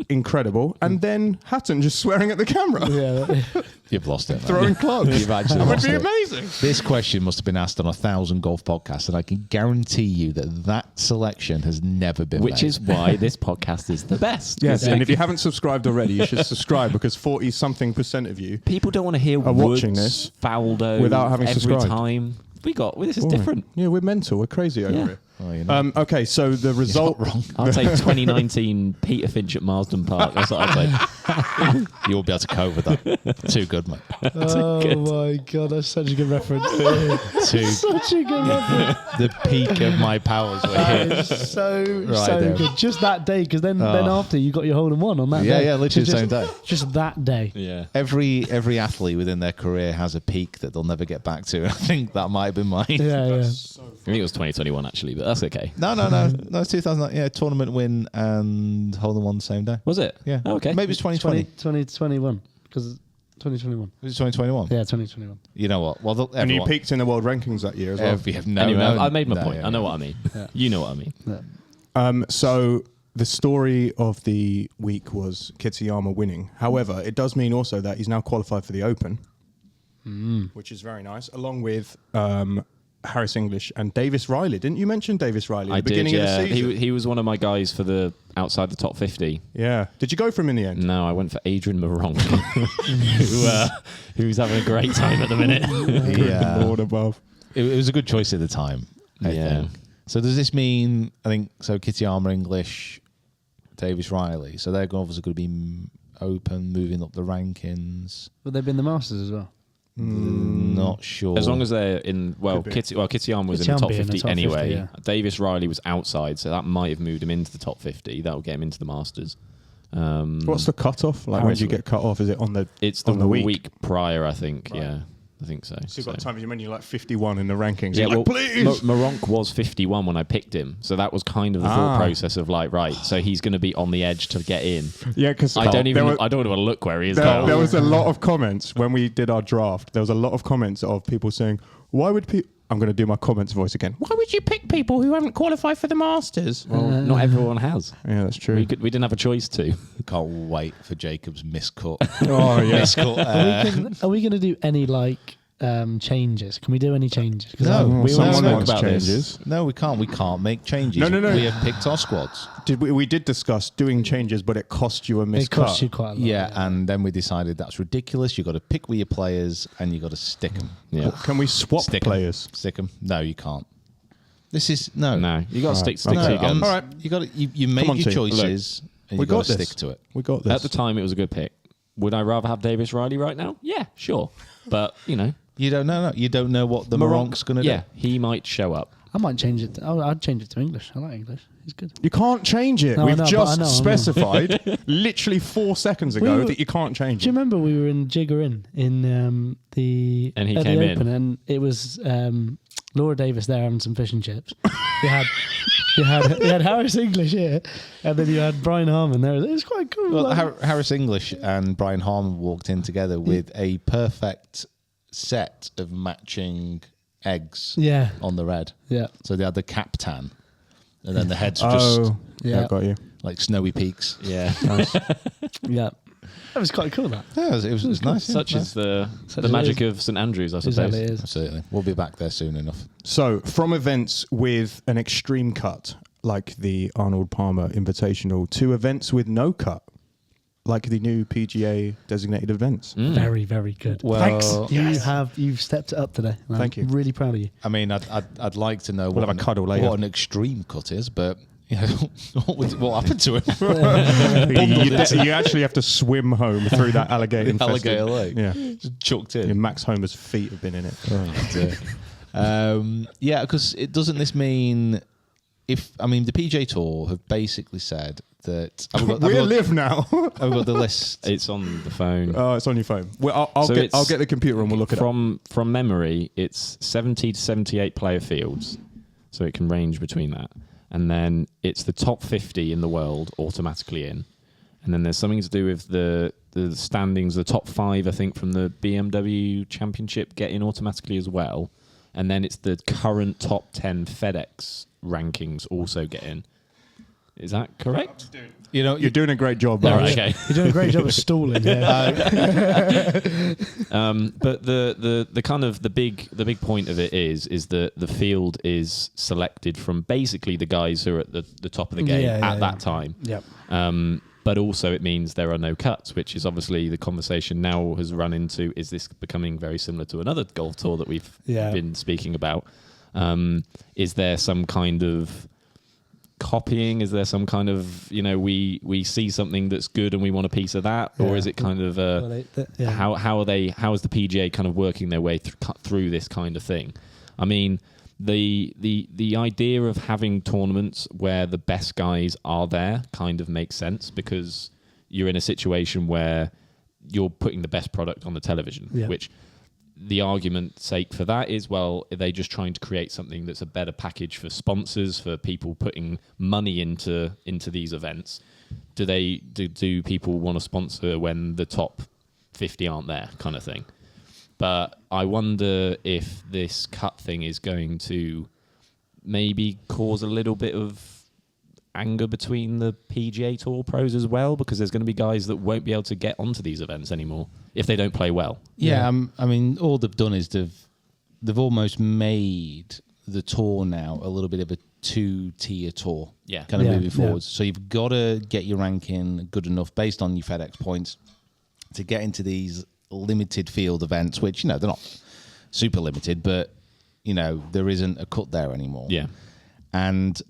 incredible. And then Hatton just swearing at the camera, Yeah. You've lost it. Man. throwing clubs. You've actually That would lost be it. amazing. This question must have been asked on 1,000 golf podcasts, and I can guarantee you that selection has never been Which made. is why this podcast is the best. Yes, and if you haven't subscribed already, you should subscribe because 40-something% of you People don't want to hear are watching Woods, this Faldo without having every subscribed. time. This is Boring. different. Yeah, we're mental. We're crazy over Yeah. here. Oh, you're not- Okay, so the result. not wrong. I'll take 2019 Peter Finch at Marsden Park. That's what I'll take. You won't be able to cope with that. Too good, mate. Oh good. my god, that's such a good reference. Too Such a good reference. the peak of my powers were here. It's so there. good. Just that day, because then after you got your hole in one on that Yeah, day. yeah, literally the Just- same day. Just that day. Yeah. Every athlete within their career has a peak that they'll never get back to. I think that might have been mine. Yeah. I think it was 2021 actually, but that's okay. No, it's 2009. Yeah, tournament win and hole in one the same day. Was it? Yeah. Oh, okay. Maybe it's 2020. 2021. Because 2021. Was it 2021? Yeah, 2021. You know what? Well, And you peaked in the world rankings that year as well. Anyway, I made my point. I know what I mean. Yeah. You know what I mean. Yeah. So the story of the week was Kitsuyama winning. However, it does mean also that he's now qualified for the Open, which is very nice, along with Harris English and Davis Riley. Didn't you mention Davis Riley at the beginning of the season? He was one of my guys for the outside the top 50. Yeah. Did you go for him in the end? No, I went for Adrian Moronk, who's having a great time at the minute. Yeah. Lord above. It was a good choice at the time. I Yeah. think. So does this mean? I think so. Kitsuyama, English, Davis Riley. So they're obviously going to be open, moving up the rankings. But they've been the Masters as well. Not sure. As long as they're in, Kitsuyama was in the Kitsuyama top be in the 50 top 50, anyway. yeah. Davis Riley was outside, so that might have moved him into the top 50. That will get him into the Masters. What's the cut-off? Like, when do you get cut off? Is it on the It's the, on the week prior, I think. Right. Yeah, I think so. So you've got time when you're like 51 in the rankings. Yeah, You're like, well, please! Moronk was 51 when I picked him, so that was kind of the thought process of like, right, so he's going to be on the edge to get in. Yeah, because I don't want to look where he is. there was a lot of comments when we did our draft. There was a lot of comments of people saying, why would people... I'm going to do my comments voice again. Why would you pick people who haven't qualified for the Masters? Well, not everyone has. Yeah, that's true. We didn't have a choice to. Can't wait for Jacob's miscut. Oh, yeah. miscut. Are we going to do any changes? Can we do any changes? 'Cause No, Well, we someone spoke wants about this. changes. No, we can't. We can't make changes. No. We have picked our squads. We did discuss doing changes, but it cost you a miscut. it costs you quite a lot. Yeah, and then we decided that's ridiculous. You've got to pick with your players and you've got to stick them. Yeah. Can we swap Stick 'em. players? Stick them. No, you can't. This is no. No, you got to stick Right. to Okay. your guns. All right. You got to. You made on, your team. choices and We you got got to this. stick to it. We got this. At the time, it was a good pick. Would I rather have Davis Riley right now? Yeah, sure. But, You don't know. No. You don't know what the Moronk's going to yeah, do. he might show up. I might change it. I'd change it to English. I like English. He's good. You can't change it. No, I We've know, but just I know. specified literally 4 seconds ago were- that you can't change Do you it. remember we were in Jigger Inn in the And he at came the in. Open, and it was Laura Davis there having some fish and chips. you had Harris English here, and then you had Brian Harmon there. It was quite cool. Well, like- Harris English and Brian Harmon walked in together with a perfect set of matching eggs yeah, on the red. yeah, So they had the cap tan, and then the heads were just Oh, Yeah. yeah, got you. like snowy peaks. Yeah. yeah. That was quite cool. That Yeah, it was nice. Such yeah, is the Such magic it of St Andrews, I suppose. exactly is. Absolutely. We'll be back there soon enough. So, from events with an extreme cut, like the Arnold Palmer Invitational, to events with no cut, like the new PGA designated events. Very, very good. Well, Thanks. You've stepped it up today. I'm Thank you. Really proud of you. I mean, I'd like to know We'll what have a cuddle later. what an extreme cut is, but you know, what happened to him? You actually have to swim home through that alligator Alligator Lake. Yeah. Just chucked in. Yeah, Max Homer's feet have been in it. Oh, dear. Yeah, because it doesn't this mean the PGA Tour have basically said that We're live now. I've got the list. It's on the phone. Oh, it's on your phone. Well, I'll So get it's- the computer and we'll look it up. From memory, it's 70 to 78 player fields, so it can range between that. And then it's the top 50 in the world automatically in. And then there's something to do with the standings, the top 5, I think, from the BMW Championship get in automatically as well. And then it's the current top 10 FedEx rankings also get in. Is that correct? You know, You're doing a great job, All bro. right, okay. You're doing a great job of stalling. Yeah. But the kind of the big point of it is that the field is selected from basically the guys who are at the top of the game at that time. Yep. But also it means there are no cuts, which is obviously the conversation now has run into, is this becoming very similar to another golf tour that we've been speaking about? Is there some kind of copying? Is there some kind of, we see something that's good and we want a piece of that? Or is it kind of how is the PGA kind of working their way through this kind of thing? I mean, the idea of having tournaments where the best guys are there kind of makes sense, because you're in a situation where you're putting the best product on the television, which the argument's sake for that is, well, are they just trying to create something that's a better package for sponsors, for people putting money into these events? Do people want to sponsor when the top 50 aren't there, kind of thing? But I wonder if this cut thing is going to maybe cause a little bit of anger between the PGA Tour pros as well, because there's going to be guys that won't be able to get onto these events anymore if they don't play well. Yeah, I mean, all they've done is they've almost made the tour now a little bit of a two-tier tour, kind of moving forwards. So you've got to get your ranking good enough based on your FedEx points to get into these limited field events, which, they're not super limited, but, there isn't a cut there anymore. Yeah. And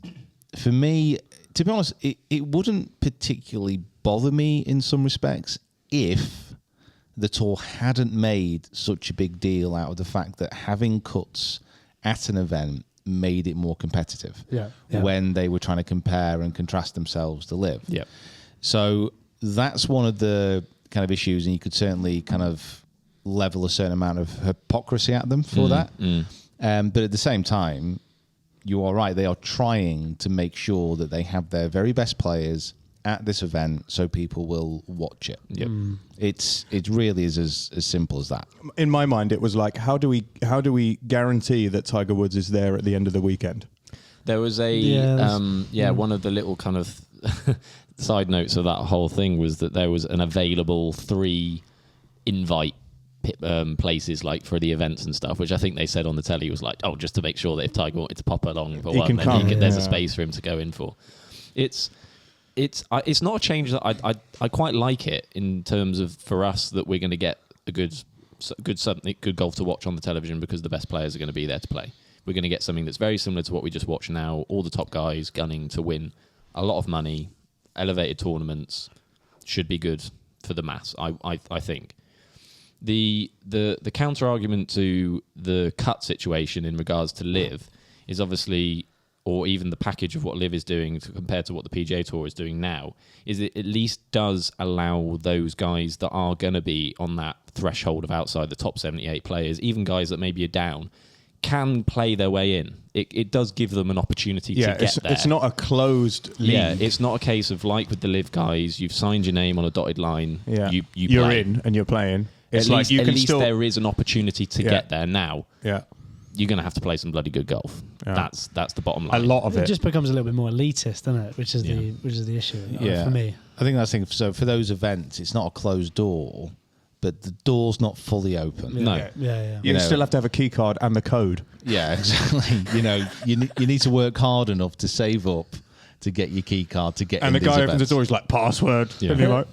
for me, to be honest, it wouldn't particularly bother me in some respects if the tour hadn't made such a big deal out of the fact that having cuts at an event made it more competitive when they were trying to compare and contrast themselves to LIV. Yeah. So that's one of the kind of issues, and you could certainly kind of level a certain amount of hypocrisy at them for that. But at the same time, you are right, they are trying to make sure that they have their very best players at this event so people will watch it. Yep. It really is as simple as that. In my mind, it was like, how do we guarantee that Tiger Woods is there at the end of the weekend? There was one of the little kind of side notes of that whole thing was that there was an available 3 invite places like for the events and stuff, which I think they said on the telly was like, just to make sure that if Tiger wanted to pop along for one, there's a space for him to go in for. It's not a change that I quite like it in terms of, for us, that we're going to get a good golf to watch on the television because the best players are going to be there to play. We're going to get something that's very similar to what we just watched now. All the top guys gunning to win a lot of money. Elevated tournaments should be good for the mass, I think. The counter argument to the cut situation in regards to LIV is obviously, or even the package of what LIV is doing compared to what the PGA Tour is doing now, is it at least does allow those guys that are going to be on that threshold of outside the top 78 players, even guys that maybe are down, can play their way in. It does give them an opportunity to get there. It's not a closed league. Yeah, it's not a case of like with the LIV guys, you've signed your name on a dotted line, you're play. in and you're playing. At least there is an opportunity to get there now. Yeah. You're going to have to play some bloody good golf. Yeah. That's the bottom line. A lot of it just becomes a little bit more elitist, doesn't it? Which is the issue for me. I think that's the thing. So for those events, it's not a closed door, but the door's not fully open. No. Yeah. You still have to have a key card and the code. Yeah, exactly. You need to work hard enough to save up to get your key card to get in. And the these guy events. opens the door, he's like, password. Yeah. And you're like,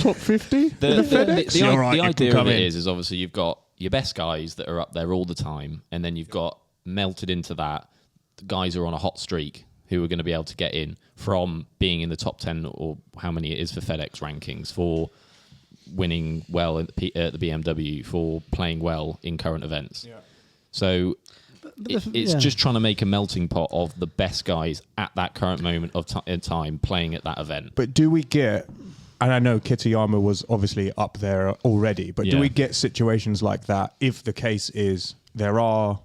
top 50? The idea of it is obviously you've got your best guys that are up there all the time, and then you've got melted into that the guys who are on a hot streak who are going to be able to get in from being in the top 10 or how many it is for FedEx rankings, for winning well at the BMW, for playing well in current events. Yeah. So it's just trying to make a melting pot of the best guys at that current moment of time playing at that event. But do we get... And I know Kitayama was obviously up there already, but do we get situations like that if the case is there are,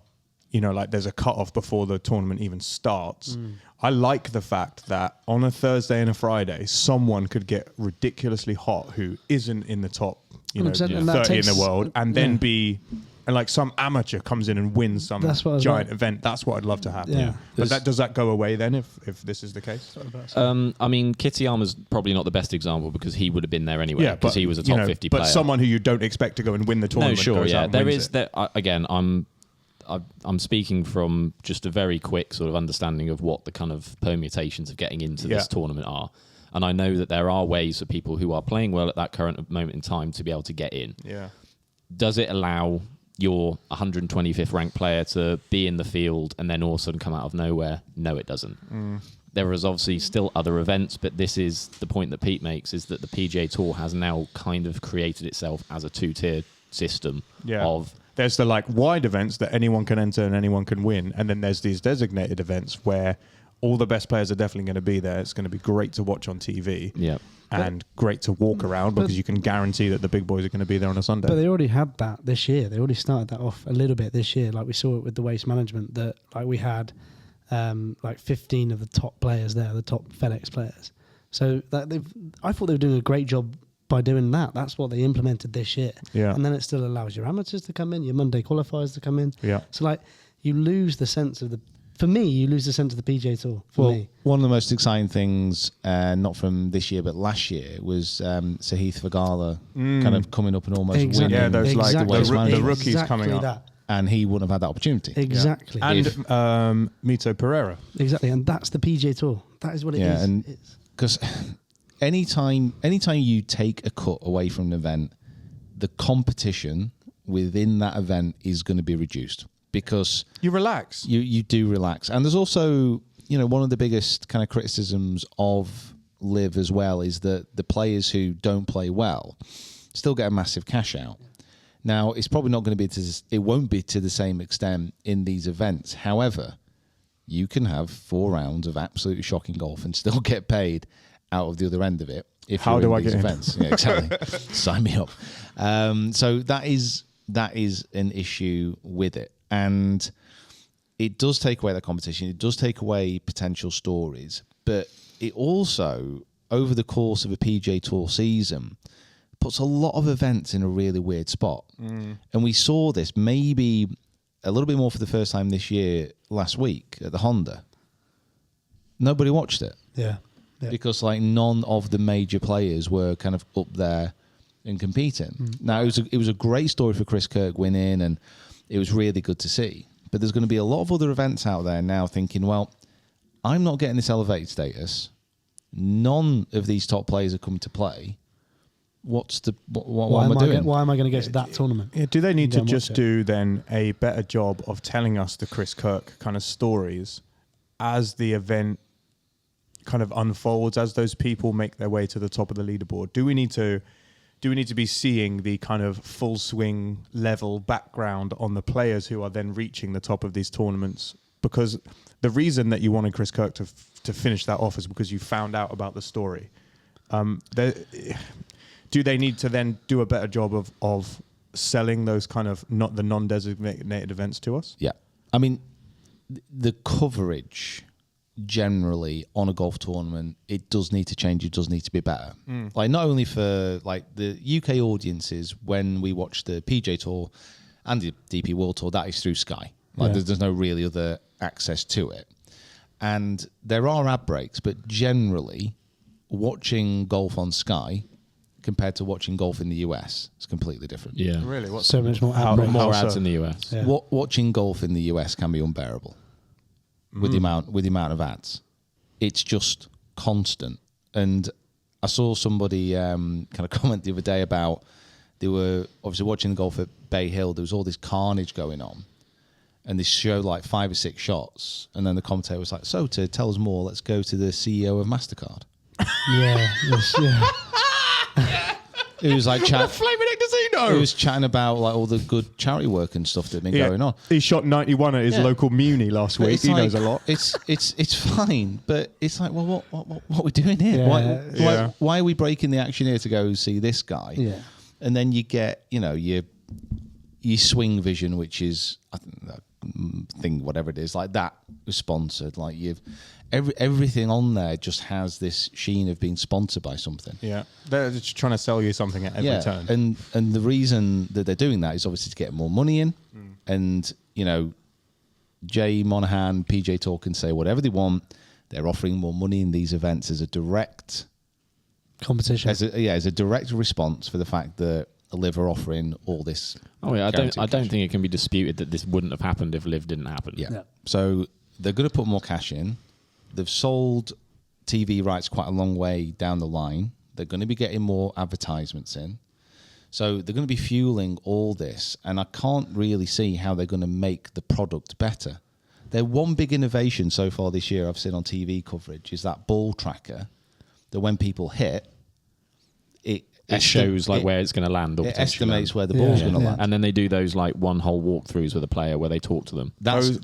there's a cutoff before the tournament even starts? I like the fact that on a Thursday and a Friday, someone could get ridiculously hot who isn't in the top, 30 in the world, and then be and like some amateur comes in and wins some giant event. That's what I'd love to happen. Yeah. But does that go away then if this is the case? I mean, Kitayama's probably not the best example because he would have been there anyway because he was a top 50 player. But someone who you don't expect to go and win the tournament. No, sure, goes out yeah. and There wins is it. that. Again, I'm speaking from just a very quick sort of understanding of what the kind of permutations of getting into this tournament are. And I know that there are ways for people who are playing well at that current moment in time to be able to get in. Yeah. Does it allow your 125th ranked player to be in the field and then all of a sudden come out of nowhere? No, it doesn't. There is obviously still other events, but this is the point that Pete makes, is that the PGA Tour has now kind of created itself as a two-tier system of... There's the like wide events that anyone can enter and anyone can win. And then there's these designated events where all the best players are definitely going to be there. It's going to be great to watch on TV. Yeah. And great to walk around because you can guarantee that the big boys are going to be there on a Sunday. But they already had that this year. They already started that off a little bit this year. Like we saw it with the waste management, that like we had like 15 of the top players there, the top FedEx players. So that I thought they were doing a great job by doing that. That's what they implemented this year. Yeah. And then it still allows your amateurs to come in, your Monday qualifiers to come in. Yeah. So like you lose the sense of for me, you lose the sense of the PGA Tour. For me. One of the most exciting things, not from this year but last year, was Sahith Theegala kind of coming up and almost winning. Yeah, those the rookies exactly coming up. That. And he wouldn't have had that opportunity. Exactly. And Mito Pereira. Exactly. And that's the PGA Tour. That is what it is. Yeah, and because anytime you take a cut away from an event, the competition within that event is going to be reduced. Because you relax. You do relax. And there's also, one of the biggest kind of criticisms of LIV as well is that the players who don't play well still get a massive cash out. Now, it's probably not going to be it won't be to the same extent in these events. However, you can have 4 rounds of absolutely shocking golf and still get paid out of the other end of it. How do I get events? Yeah, exactly. Sign me up. So that is an issue with it. And it does take away that competition. It does take away potential stories. But it also, over the course of a PGA Tour season, puts a lot of events in a really weird spot. And we saw this maybe a little bit more for the first time this year, last week, at the Honda. Nobody watched it. Yeah. Because like none of the major players were kind of up there and competing. Now, it was a great story for Chris Kirk winning, and it was really good to see. But there's going to be a lot of other events out there now thinking, well, I'm not getting this elevated status. None of these top players are coming to play. What am I doing? Why am I going to go to that tournament? Yeah, do they need to just do then a better job of telling us the Chris Kirk kind of stories as the event kind of unfolds, as those people make their way to the top of the leaderboard? Do we need to be seeing the kind of full swing level background on the players who are then reaching the top of these tournaments? Because the reason that you wanted Chris Kirk to finish that off is because you found out about the story. Do they need to then do a better job of selling those kind of non-designated events to us? Yeah. I mean, the coverage generally on a golf tournament, it does need to change. It does need to be better. Like not only for like the UK audiences when we watch the PGA Tour and the DP World Tour, that is through Sky. Like there's no really other access to it. And there are ad breaks, but generally watching golf on Sky compared to watching golf in the US is completely different. Yeah. Really? What's So much more more ads in the US. Yeah. Watching golf in the US can be unbearable with the amount of ads. It's just constant. And I saw somebody kind of comment the other day about they were obviously watching the golf at Bay Hill. There was all this carnage going on. And they showed like 5 or 6 shots. And then the commentator was like, so to tell us more, let's go to the CEO of MasterCard. Yeah. It was like Flaming Casino. He was chatting about like all the good charity work and stuff that had been going on. He shot 91 at his local Muni last week. He knows a lot. It's fine, but it's like, well, what are we doing here? Yeah. Why are we breaking the action here to go see this guy? Yeah. And then you get, your swing vision, which is I think whatever it is, like that sponsored. Like everything on there just has this sheen of being sponsored by something. Yeah, they're just trying to sell you something at every turn. And the reason that they're doing that is obviously to get more money in. And Jay Monahan, PGA Tour can say whatever they want. They're offering more money in these events as a direct competition. As a direct response for the fact that LIV are offering all this. Oh yeah, I don't think it can be disputed that this wouldn't have happened if LIV didn't happen. Yeah. So they're going to put more cash in. They've sold TV rights quite a long way down the line. They're going to be getting more advertisements in. So they're going to be fueling all this. And I can't really see how they're going to make the product better. Their one big innovation so far this year I've seen on TV coverage is that ball tracker that when people hit, it shows where it's going to land. Or it estimates where the ball's going to land. And then they do those like one-hole walkthroughs with a player where they talk to them. Those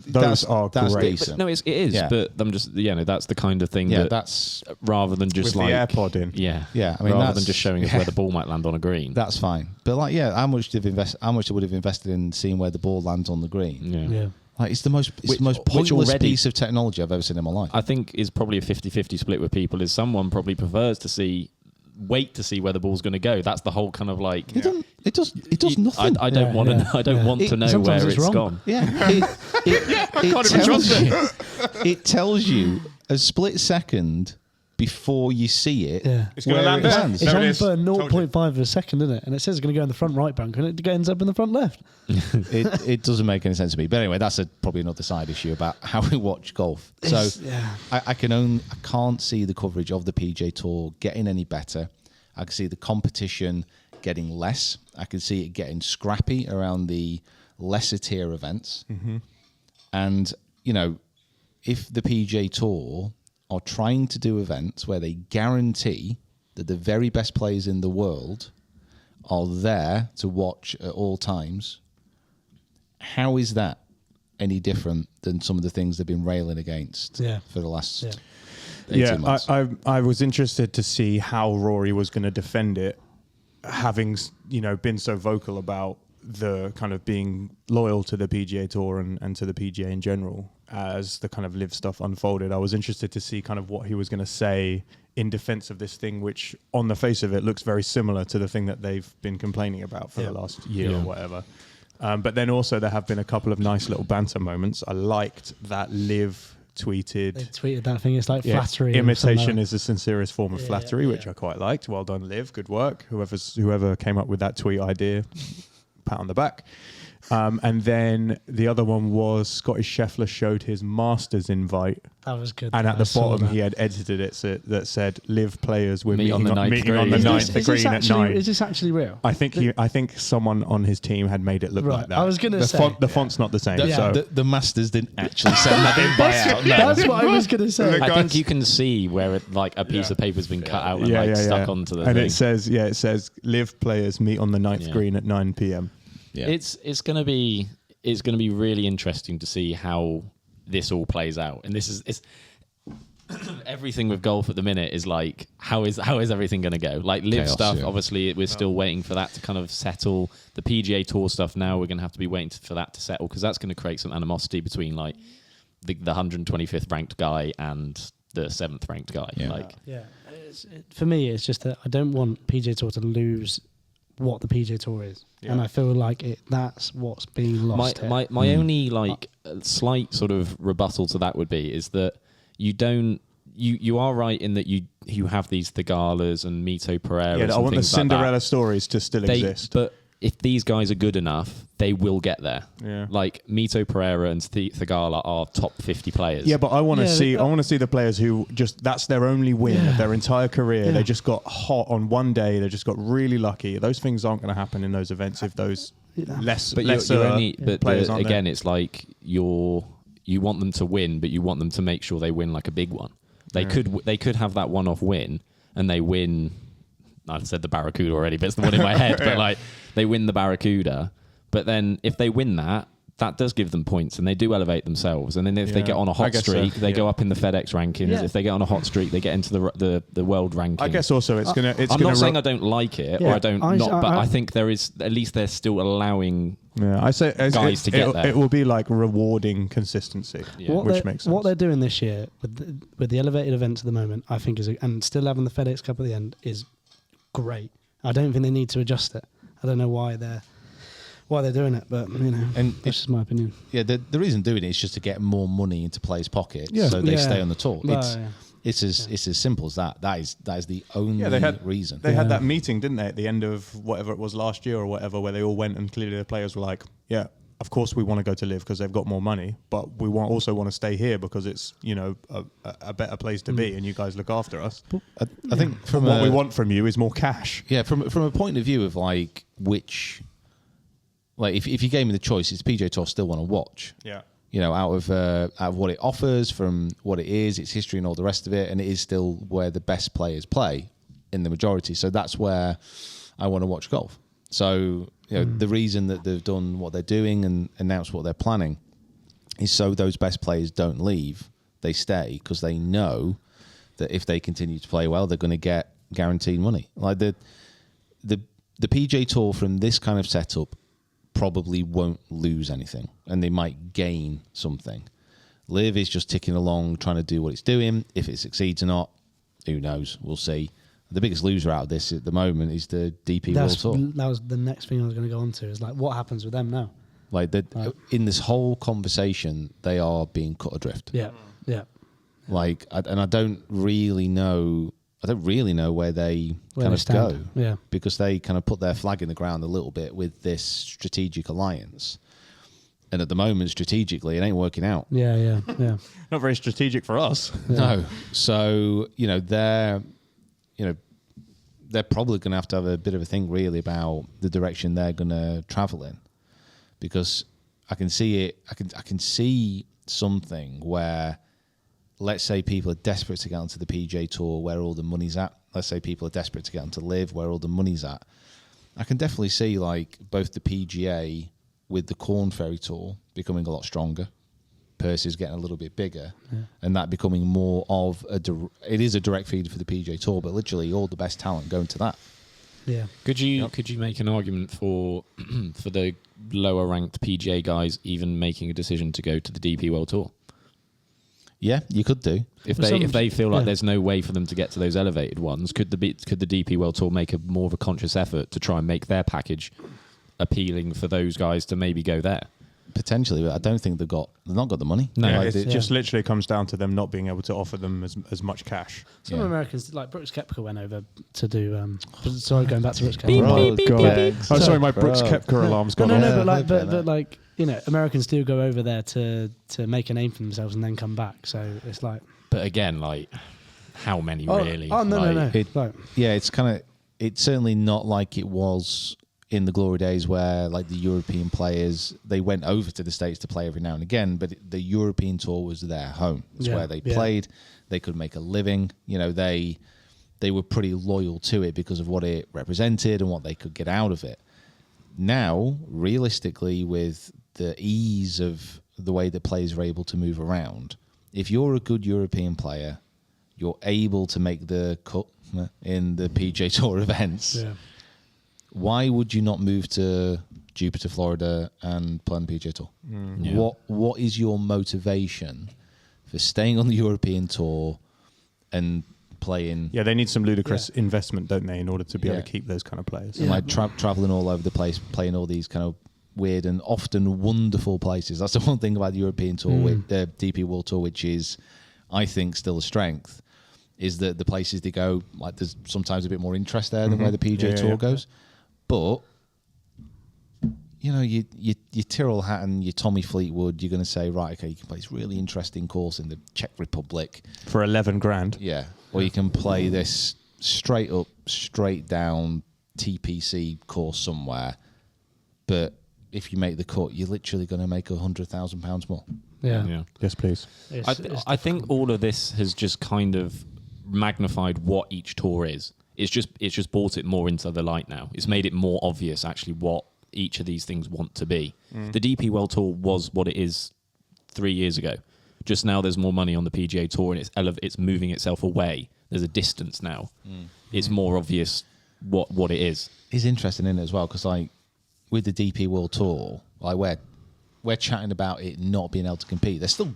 are that's great. decent. But, no, it is. Yeah. But I'm just, that's the kind of thing that's rather than just with like the AirPod in. Yeah. I mean, rather than just showing us where the ball might land on a green. That's fine. But how much they would have invested in seeing where the ball lands on the green? Yeah. Like it's the most pointless piece of technology I've ever seen in my life. I think is probably a 50-50 split with people. Is someone probably prefers to wait to see where the ball's going to go. That's the whole kind of like. It does nothing. I don't want to. I don't want to know where it's gone. Yeah, it tells you a split second before you see it. Yeah. It's going to land there. It's only for 0.5 of a second, isn't it? And it says it's going to go in the front right bunker, and it ends up in the front left. It doesn't make any sense to me. But anyway, that's probably another side issue about how we watch golf. So I can't see the coverage of the PGA Tour getting any better. I can see the competition getting less. I can see it getting scrappy around the lesser tier events. Mm-hmm. And if the PGA Tour are trying to do events where they guarantee that the very best players in the world are there to watch at all times, how is that any different than some of the things they've been railing against for the last 18 months? I was interested to see how Rory was going to defend it, having been so vocal about the kind of being loyal to the PGA Tour and to the PGA in general as the kind of LIV stuff unfolded. I was interested to see kind of what he was going to say in defense of this thing, which on the face of it looks very similar to the thing that they've been complaining about for the last year or whatever. But then also there have been a couple of nice little banter moments. I liked that LIV tweeted. They tweeted that thing. It's like flattery. Imitation is the sincerest form of flattery, which I quite liked. Well done, LIV. Good work. Whoever came up with that tweet idea, pat on the back. And then the other one was Scottie Scheffler showed his Masters invite. That was good. And at the bottom, he had edited it that said, "LIV players were meeting on the ninth green at 9." Is this actually real? I think someone on his team had made it look like that. I was going to say the font's not the same. The Masters didn't actually send that invite out. No. That's what I was going to say. I think you can see where a piece of paper's been cut out and stuck onto the thing. And it says LIV players meet on the 9th green at 9 p.m. Yeah. It's going to be really interesting to see how this all plays out. And it's everything with golf at the minute is like how is everything going to go? Like LIV stuff, obviously we're still waiting for that to kind of settle. The PGA Tour stuff now we're going to have to be waiting for that to settle because that's going to create some animosity between like the 125th ranked guy and the 7th ranked guy. For me, it's just that I don't want PGA Tour to lose what the PGA Tour is, and I feel like that's what's being lost. My only slight sort of rebuttal to that would be is that you are right in that you have these Thegalas and Mito Pereira. Yeah, I want the Cinderella stories to still exist. But if these guys are good enough, they will get there. Yeah. Like Mito Pereira and Thegala are top 50 players. Yeah, but I want to see the players who that's their only win of their entire career. Yeah. They just got hot on one day. They just got really lucky. Those things aren't going to happen in those events if those lesser players aren't there. It's like you want them to win, but you want them to make sure they win like a big one. They could have that one-off win and they win. I said the Barracuda already, but it's the one in my head. But like they win the Barracuda, but then if they win that, that does give them points, and they do elevate themselves. And then if they get on a hot streak, they go up in the FedEx rankings. Yeah. If they get on a hot streak, they get into the world rankings. I guess also it's gonna. I'm not saying I don't like it or I don't but I think there is at least they're still allowing. Yeah, I say guys to get there. It will be like rewarding consistency, which makes sense. What they're doing this year with the elevated events at the moment, I think and still having the FedEx Cup at the end is great. I don't think they need to adjust it. I don't know why they're doing it, but and that's just my opinion. Yeah, the reason doing it is just to get more money into players' pockets, so they stay on the tour. It's as simple as that. That is the only reason. They had that meeting, didn't they, at the end of whatever it was last year or whatever, where they all went and clearly the players were like, "Yeah, of course we want to go to LIV because they've got more money, but we also want to stay here because it's a better place to be, and you guys look after us." I think from what we want from you is more cash. Yeah, from a point of view of like which. Like if you gave me the choice, it's PGA Tour still want to watch. Yeah. Out of what it offers, from what it is, its history and all the rest of it, and it is still where the best players play in the majority. So that's where I want to watch golf. So the reason that they've done what they're doing and announced what they're planning is so those best players don't leave, they stay, because they know that if they continue to play well, they're going to get guaranteed money. Like the PGA Tour from this kind of setup probably won't lose anything, and they might gain something. LIV is just ticking along, trying to do what it's doing. If it succeeds or not, who knows? We'll see. The biggest loser out of this at the moment is the DP World Tour. That was the next thing I was going to go on to, is like, what happens with them now? Like in this whole conversation, they are being cut adrift. Yeah. Like, and I don't really know where they kind of go. Yeah. Because they kind of put their flag in the ground a little bit with this strategic alliance. And at the moment, strategically, it ain't working out. Yeah. Not very strategic for us. Yeah. No. So, they're probably going to have a bit of a think really about the direction they're going to travel in. Because I can see it. I can see something where, let's say people are desperate to get onto the PGA Tour where all the money's at. Let's say people are desperate to get onto LIV where all the money's at. I can definitely see like both the PGA with the Corn Ferry Tour becoming a lot stronger, purses getting a little bit bigger, and that becoming more of it is a direct feed for the PGA Tour, but literally all the best talent going to that. Yeah. Could you make an argument for the lower ranked PGA guys even making a decision to go to the DP World Tour? Yeah, you could do. If they feel like there's no way for them to get to those elevated ones, could the DP World Tour make more of a conscious effort to try and make their package appealing for those guys to maybe go there? Potentially, but I don't think they've not got the money. No, it just literally comes down to them not being able to offer them as much cash. Some Americans, like Brooks Koepka, went over to do. Sorry, going back to Brooks Koepka. Oh God! Sorry, my Brooks Koepka alarm's gone off. No, but like Americans do go over there to make a name for themselves and then come back. So it's like. But again, like, how many really? Oh no. It's certainly not like it was in the glory days where like the European players, they went over to the States to play every now and again, but the European Tour was their home. It's where they played. They could make a living. They were pretty loyal to it because of what it represented and what they could get out of it. Now, realistically, with the ease of the way that players are able to move around, if you're a good European player, you're able to make the cut in the PGA Tour events. Yeah. Why would you not move to Jupiter, Florida, and play on the PGA Tour? What is your motivation for staying on the European Tour and playing? Yeah, they need some ludicrous investment, don't they, in order to be able to keep those kind of players. And like traveling all over the place, playing all these kind of weird and often wonderful places. That's the one thing about the European Tour, with the DP World Tour, which is, I think, still a strength, is that the places they go, like there's sometimes a bit more interest there than where the PGA Tour goes. But your Tyrrell Hatton, your Tommy Fleetwood, you're going to say, right, okay, you can play this really interesting course in the Czech Republic for 11 grand. Yeah, or you can play this straight up, straight down TPC course somewhere. But if you make the cut, you're literally going to make £100,000 more. Yeah. Yes, please. I think all of this has just kind of magnified what each tour is. It's just brought it more into the light now. It's made it more obvious actually what each of these things want to be. The DP World Tour was what it is 3 years ago. Just now there's more money on the PGA Tour, and it's moving itself away. There's a distance now. It's more obvious what it is. It's interesting in it as well, because like with the DP World Tour, like we're chatting about it not being able to compete. They're still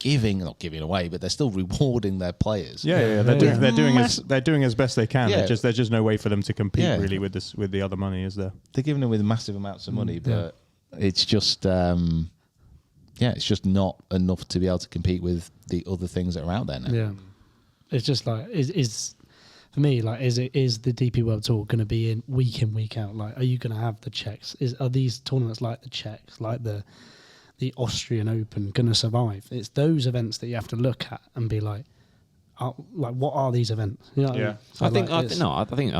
not giving away, but they're still rewarding their players. Yeah. They're doing as best they can. Yeah. There's just no way for them to compete really with the other money, is there? They're giving them with massive amounts of money, but it's just it's just not enough to be able to compete with the other things that are out there now. Yeah, it's just like is for me, like, is the DP World Tour going to be in week out? Like, are you going to have the Czechs? Are these tournaments like the Czechs, like the Austrian Open, going to survive? It's those events that you have to look at and be like, what are these events? You know what I mean? So I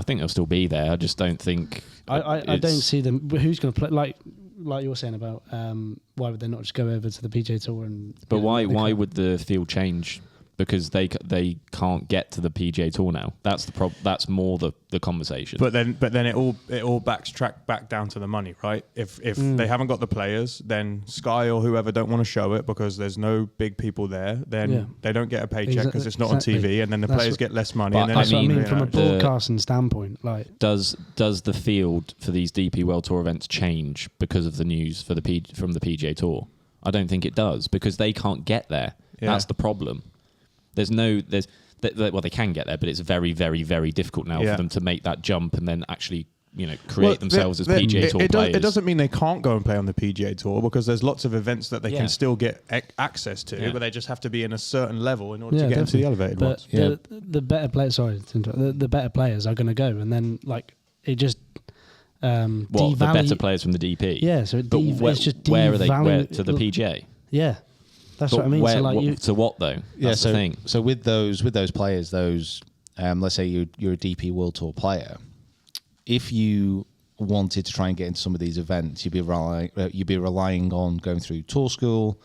think they'll still be there. I just don't think. I don't see them. Who's going to play? Like you were saying about why would they not just go over to the PGA Tour and? But why would the field change? Because they can't get to the PGA Tour now. That's the problem. That's more the conversation. But then it all backtrack back down to the money, right? If they haven't got the players, then Sky or whoever don't want to show it because there's no big people there. Then they don't get a paycheck because it's not on TV, and then the players get less money. But and then That's what I mean you from know, a broadcasting standpoint. Like, does the field for these DP World Tour events change because of the news from the PGA Tour? I don't think it does, because they can't get there. Yeah. That's the problem. They can get there, but it's very, very, very difficult now for them to make that jump and then actually, create themselves as PGA Tour players. It doesn't mean they can't go and play on the PGA Tour, because there's lots of events that they can still get access to, but they just have to be in a certain level in order to get into the elevated ones. The better players, the better players are going to go, and then like it just the better players from the DP. Yeah, so it's just where are they? Where to the PGA? Yeah. That's what I mean. So what though? That's the thing. So with those players, let's say you're a DP World Tour player, if you wanted to try and get into some of these events, you'd be relying on going through tour school,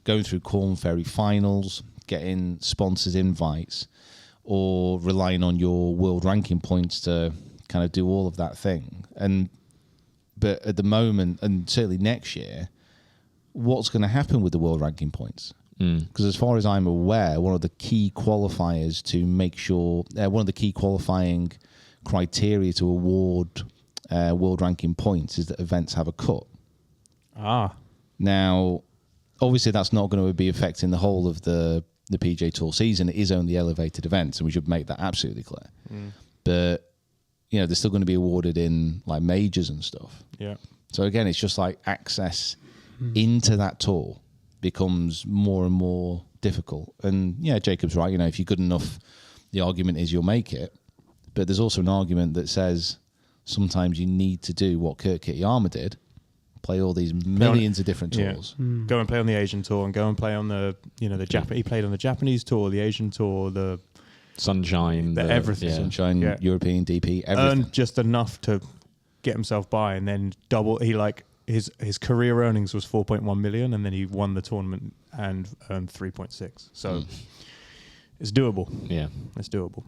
going through Corn Ferry finals, getting sponsors invites, or relying on your world ranking points to kind of do all of that thing. But at the moment, and certainly next year, what's going to happen with the world ranking points? Because as far as I'm aware, one of the key qualifiers to make sure, one of the key qualifying criteria to award world ranking points is that events have a cut. Now, obviously that's not going to be affecting the whole of the PGA Tour season. It is only elevated events, and we should make that absolutely clear. But, they're still going to be awarded in like majors and stuff. Yeah. So again, it's just like access into that tour becomes more and more difficult. And yeah, Jacob's right. If you're good enough, the argument is you'll make it. But there's also an argument that says sometimes you need to do what Kurt Kitayama did, play all these millions of different tours. Go and play on the Asian Tour, and go and play on the Japanese. He played on the Japanese Tour, the Asian Tour, the Sunshine, everything. Yeah. Sunshine, European DP, everything. Earned just enough to get himself by, and then double. His career earnings was 4.1 million, and then he won the tournament and earned 3.6. So it's doable. Yeah, it's doable.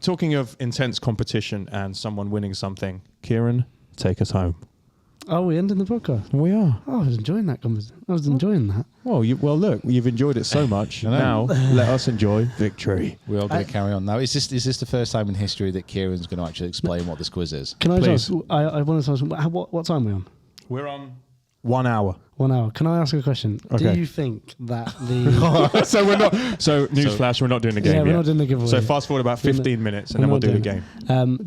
Talking of intense competition and someone winning something, Kieran, take us home. Oh, we're ending the podcast. We are. Oh, I was enjoying that conversation. I was enjoying that. Well, look, you've enjoyed it so much. Now let us enjoy victory. We're all going to carry on now. Is this the first time in history that Kieran's going to actually explain what this quiz is? Can I just ask? I want to ask. What time are we on? We're on 1 hour. 1 hour. Can I ask a question? Okay. Do you think that the So we're not. So newsflash, we're not doing the game. Yeah, we're yet. not doing the giveaway. So fast forward about 15 minutes, and then we'll do the game.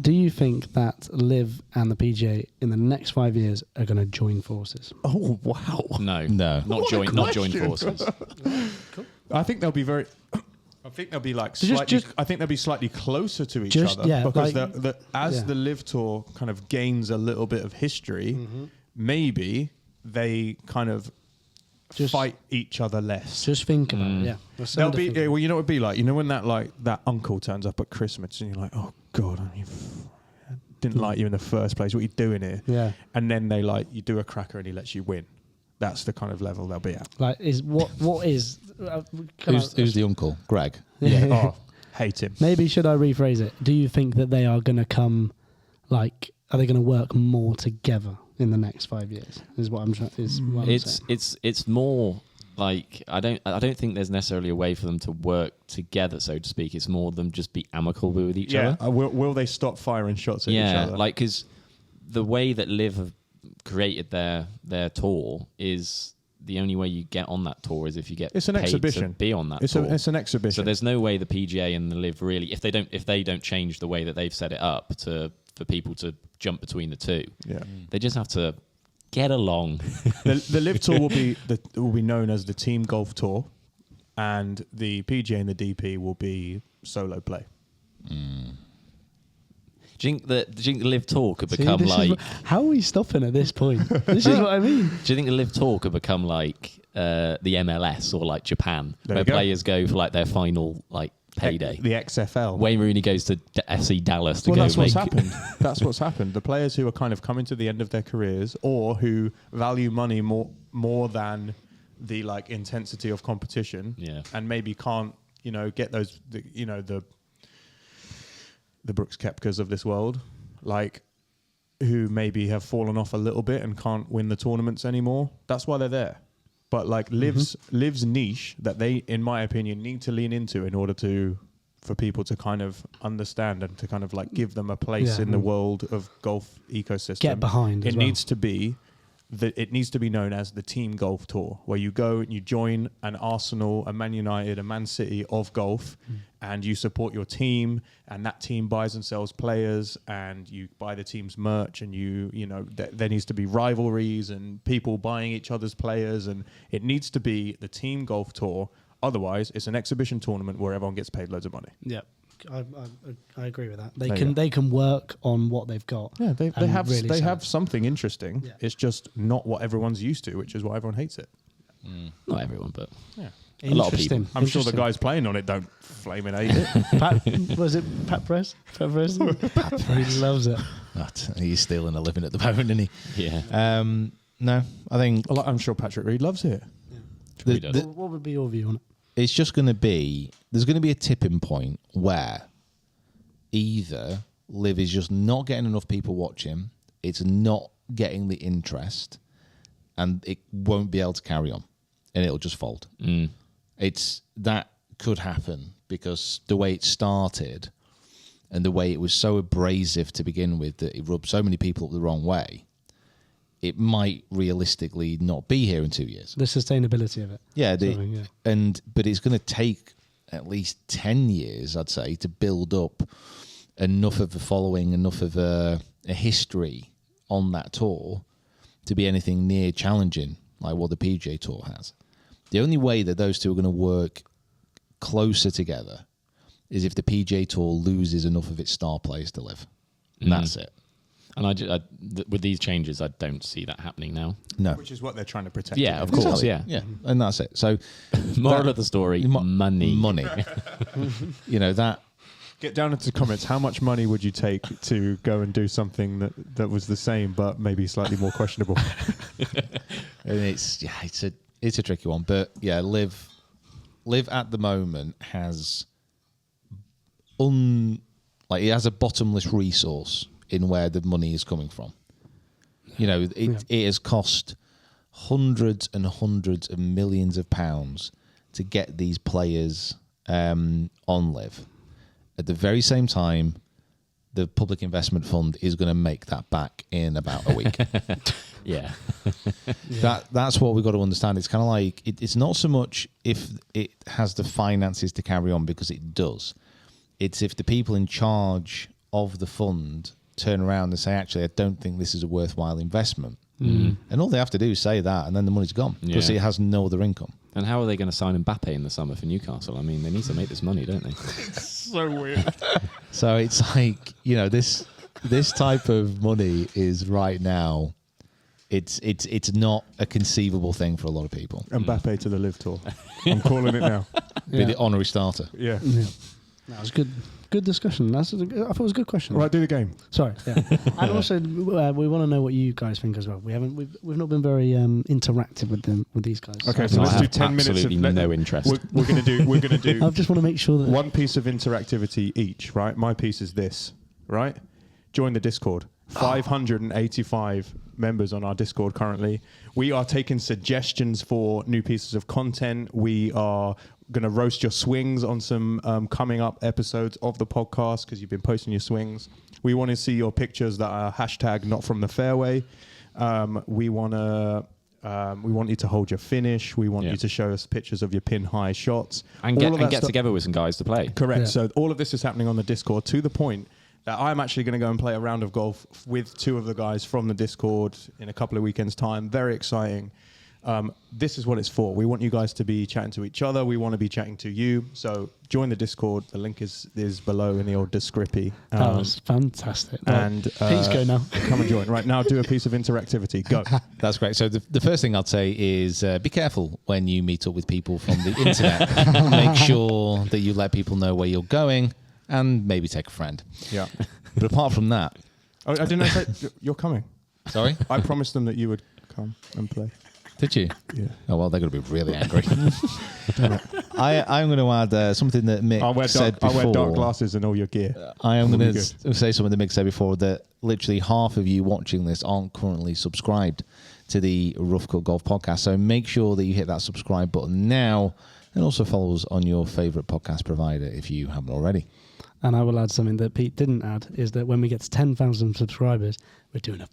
Do you think that LIV and the PGA in the next 5 years are going to join forces? Oh wow! No, What a not join question. forces. Cool. I think they'll be very. I think they'll be like slightly. I think they'll be slightly closer to each other because the LIV Tour kind of gains a little bit of history. Maybe they kind of fight each other less. Just think about it. Yeah, They'll be. Well, you know what it'd be like. You know when that uncle turns up at Christmas and you're like, oh God, I didn't like you in the first place. What are you doing here? Yeah. And then you do a cracker and he lets you win. That's the kind of level they'll be at. Like, is what is? Who's the uncle? Greg. Yeah. Oh, hate him. Maybe should I rephrase it? Do you think that they are going to come? Like, are they going to work more together in the next 5 years. Is what I'm trying. It's more like I don't think there's necessarily a way for them to work together, so to speak. It's more them just be amicable with each other. Will they stop firing shots at each other? Like because the way that LIV have created their tour is the only way you get on that tour is if you get it's an paid exhibition. to be on that tour. It's an exhibition. So there's no way the PGA and the LIV really, if they don't change the way that they've set it up for people to jump between the two, they just have to get along. The LIV Tour will be known as the Team Golf Tour, and the PGA and the DP will be solo play. Do you think the LIV Tour could become how are we stopping at this point? This is what I mean. Do you think the LIV Tour could become like the MLS or like Japan, where go. players go for like their final like payday? The XFL. Wayne Rooney goes to FC Dallas to go that's what's make... happened. That's what's happened. The players who are kind of coming to the end of their careers, or who value money more than the like intensity of competition, and maybe can't get those the Brooks Koepkas of this world, like who maybe have fallen off a little bit and can't win the tournaments anymore. That's why they're there. But like LIV's niche that they, in my opinion, need to lean into in order for people to kind of understand and to kind of like give them a place in the world of golf ecosystem. Get behind. It needs to be known as the Team Golf Tour, where you go and you join an Arsenal, a Man United, a Man City of golf, and you support your team, and that team buys and sells players, and you buy the team's merch, and there needs to be rivalries and people buying each other's players, and it needs to be the Team Golf Tour. Otherwise, it's an exhibition tournament where everyone gets paid loads of money. Yeah. I agree with that. They can work on what they've got. Yeah, they have something interesting. Yeah. It's just not what everyone's used to, which is why everyone hates it. Not everyone, but A lot of people. I'm sure the guys playing on it don't flaming hate it. Was it Pat Press? Pat Press? He loves it. He's stealing a living at the moment, isn't he? Yeah. No, I think I'm sure Patrick Reed loves it. What would be your view on it? it's just going to be, there's going to be a tipping point where either LIV is just not getting enough people watching, it's not getting the interest, and it won't be able to carry on, and it'll just fold. That could happen because the way it started and the way it was so abrasive to begin with that it rubbed so many people up the wrong way, it might realistically not be here in 2 years. The sustainability of it. Yeah, but it's going to take at least 10 years, I'd say, to build up enough of a following, enough of a history on that tour to be anything near challenging like what the PGA Tour has. The only way that those two are going to work closer together is if the PGA Tour loses enough of its star players to LIV. And that's it. And with these changes, I don't see that happening now. No. Which is what they're trying to protect. Yeah, of course, yeah. Yeah, and that's it. So, moral of the story, money. Money. You know, that... Get down into the comments. How much money would you take to go and do something that was the same but maybe slightly more questionable? And it's a tricky one. But yeah, LIV at the moment has it has a bottomless resource in where the money is coming from. You know, it has cost hundreds and hundreds of millions of pounds to get these players on LIV. At the very same time, the Public Investment Fund is going to make that back in about a week. Yeah. That's what we've got to understand. It's kind of like, it's not so much if it has the finances to carry on, because it does. It's if the people in charge of the fund turn around and say, actually, I don't think this is a worthwhile investment. And all they have to do is say that, and then the money's gone, because it has no other income. And how are they going to sign Mbappe in the summer for Newcastle? I mean, they need to make this money, don't they? So weird. So it's like, you know, this type of money is right now, it's not a conceivable thing for a lot of people. Mbappe to the LIV Tour. I'm calling it now. Be the honorary starter. Yeah. That was good. Good discussion. I thought it was a good question. Right, do the game. Sorry. Yeah. And also, we want to know what you guys think as well. We've not been very interactive with these guys. Okay, so let's do 10 minutes of absolutely no interest. We're gonna do I just want to make sure that one piece of interactivity each, right? My piece is this, right? Join the Discord. 585 members on our Discord currently. We are taking suggestions for new pieces of content. We are going to roast your swings on some coming up episodes of the podcast because you've been posting your swings. We want to see your pictures that are hashtag not from the fairway. We want you to hold your finish. We want you to show us pictures of your pin high shots And get together with some guys to play. Correct. Yeah. So all of this is happening on the Discord to the point that I'm actually going to go and play a round of golf with two of the guys from the Discord in a couple of weekends' time. Very exciting. This is what it's for. We want you guys to be chatting to each other. We want to be chatting to you. So join the Discord. The link is below in the old descripy. That was fantastic. And Please go now. Come and join. Right now, do a piece of interactivity. Go. That's great. So the first thing I'd say is be careful when you meet up with people from the internet. Make sure that you let people know where you're going and maybe take a friend. Yeah. But apart from that... Oh, I didn't know that you're coming. Sorry? I promised them that you would come and play. Did you? Yeah. Oh, well, they're going to be really angry. I'm going to add something that Mick said before. I'll wear dark glasses and all your gear. I am It'll going be to say something that Mick said before, that literally half of you watching this aren't currently subscribed to the Rough Cut Golf podcast. So make sure that you hit that subscribe button now and also follow us on your favourite podcast provider if you haven't already. And I will add something that Pete didn't add, is that when we get to 10,000 subscribers, we're doing a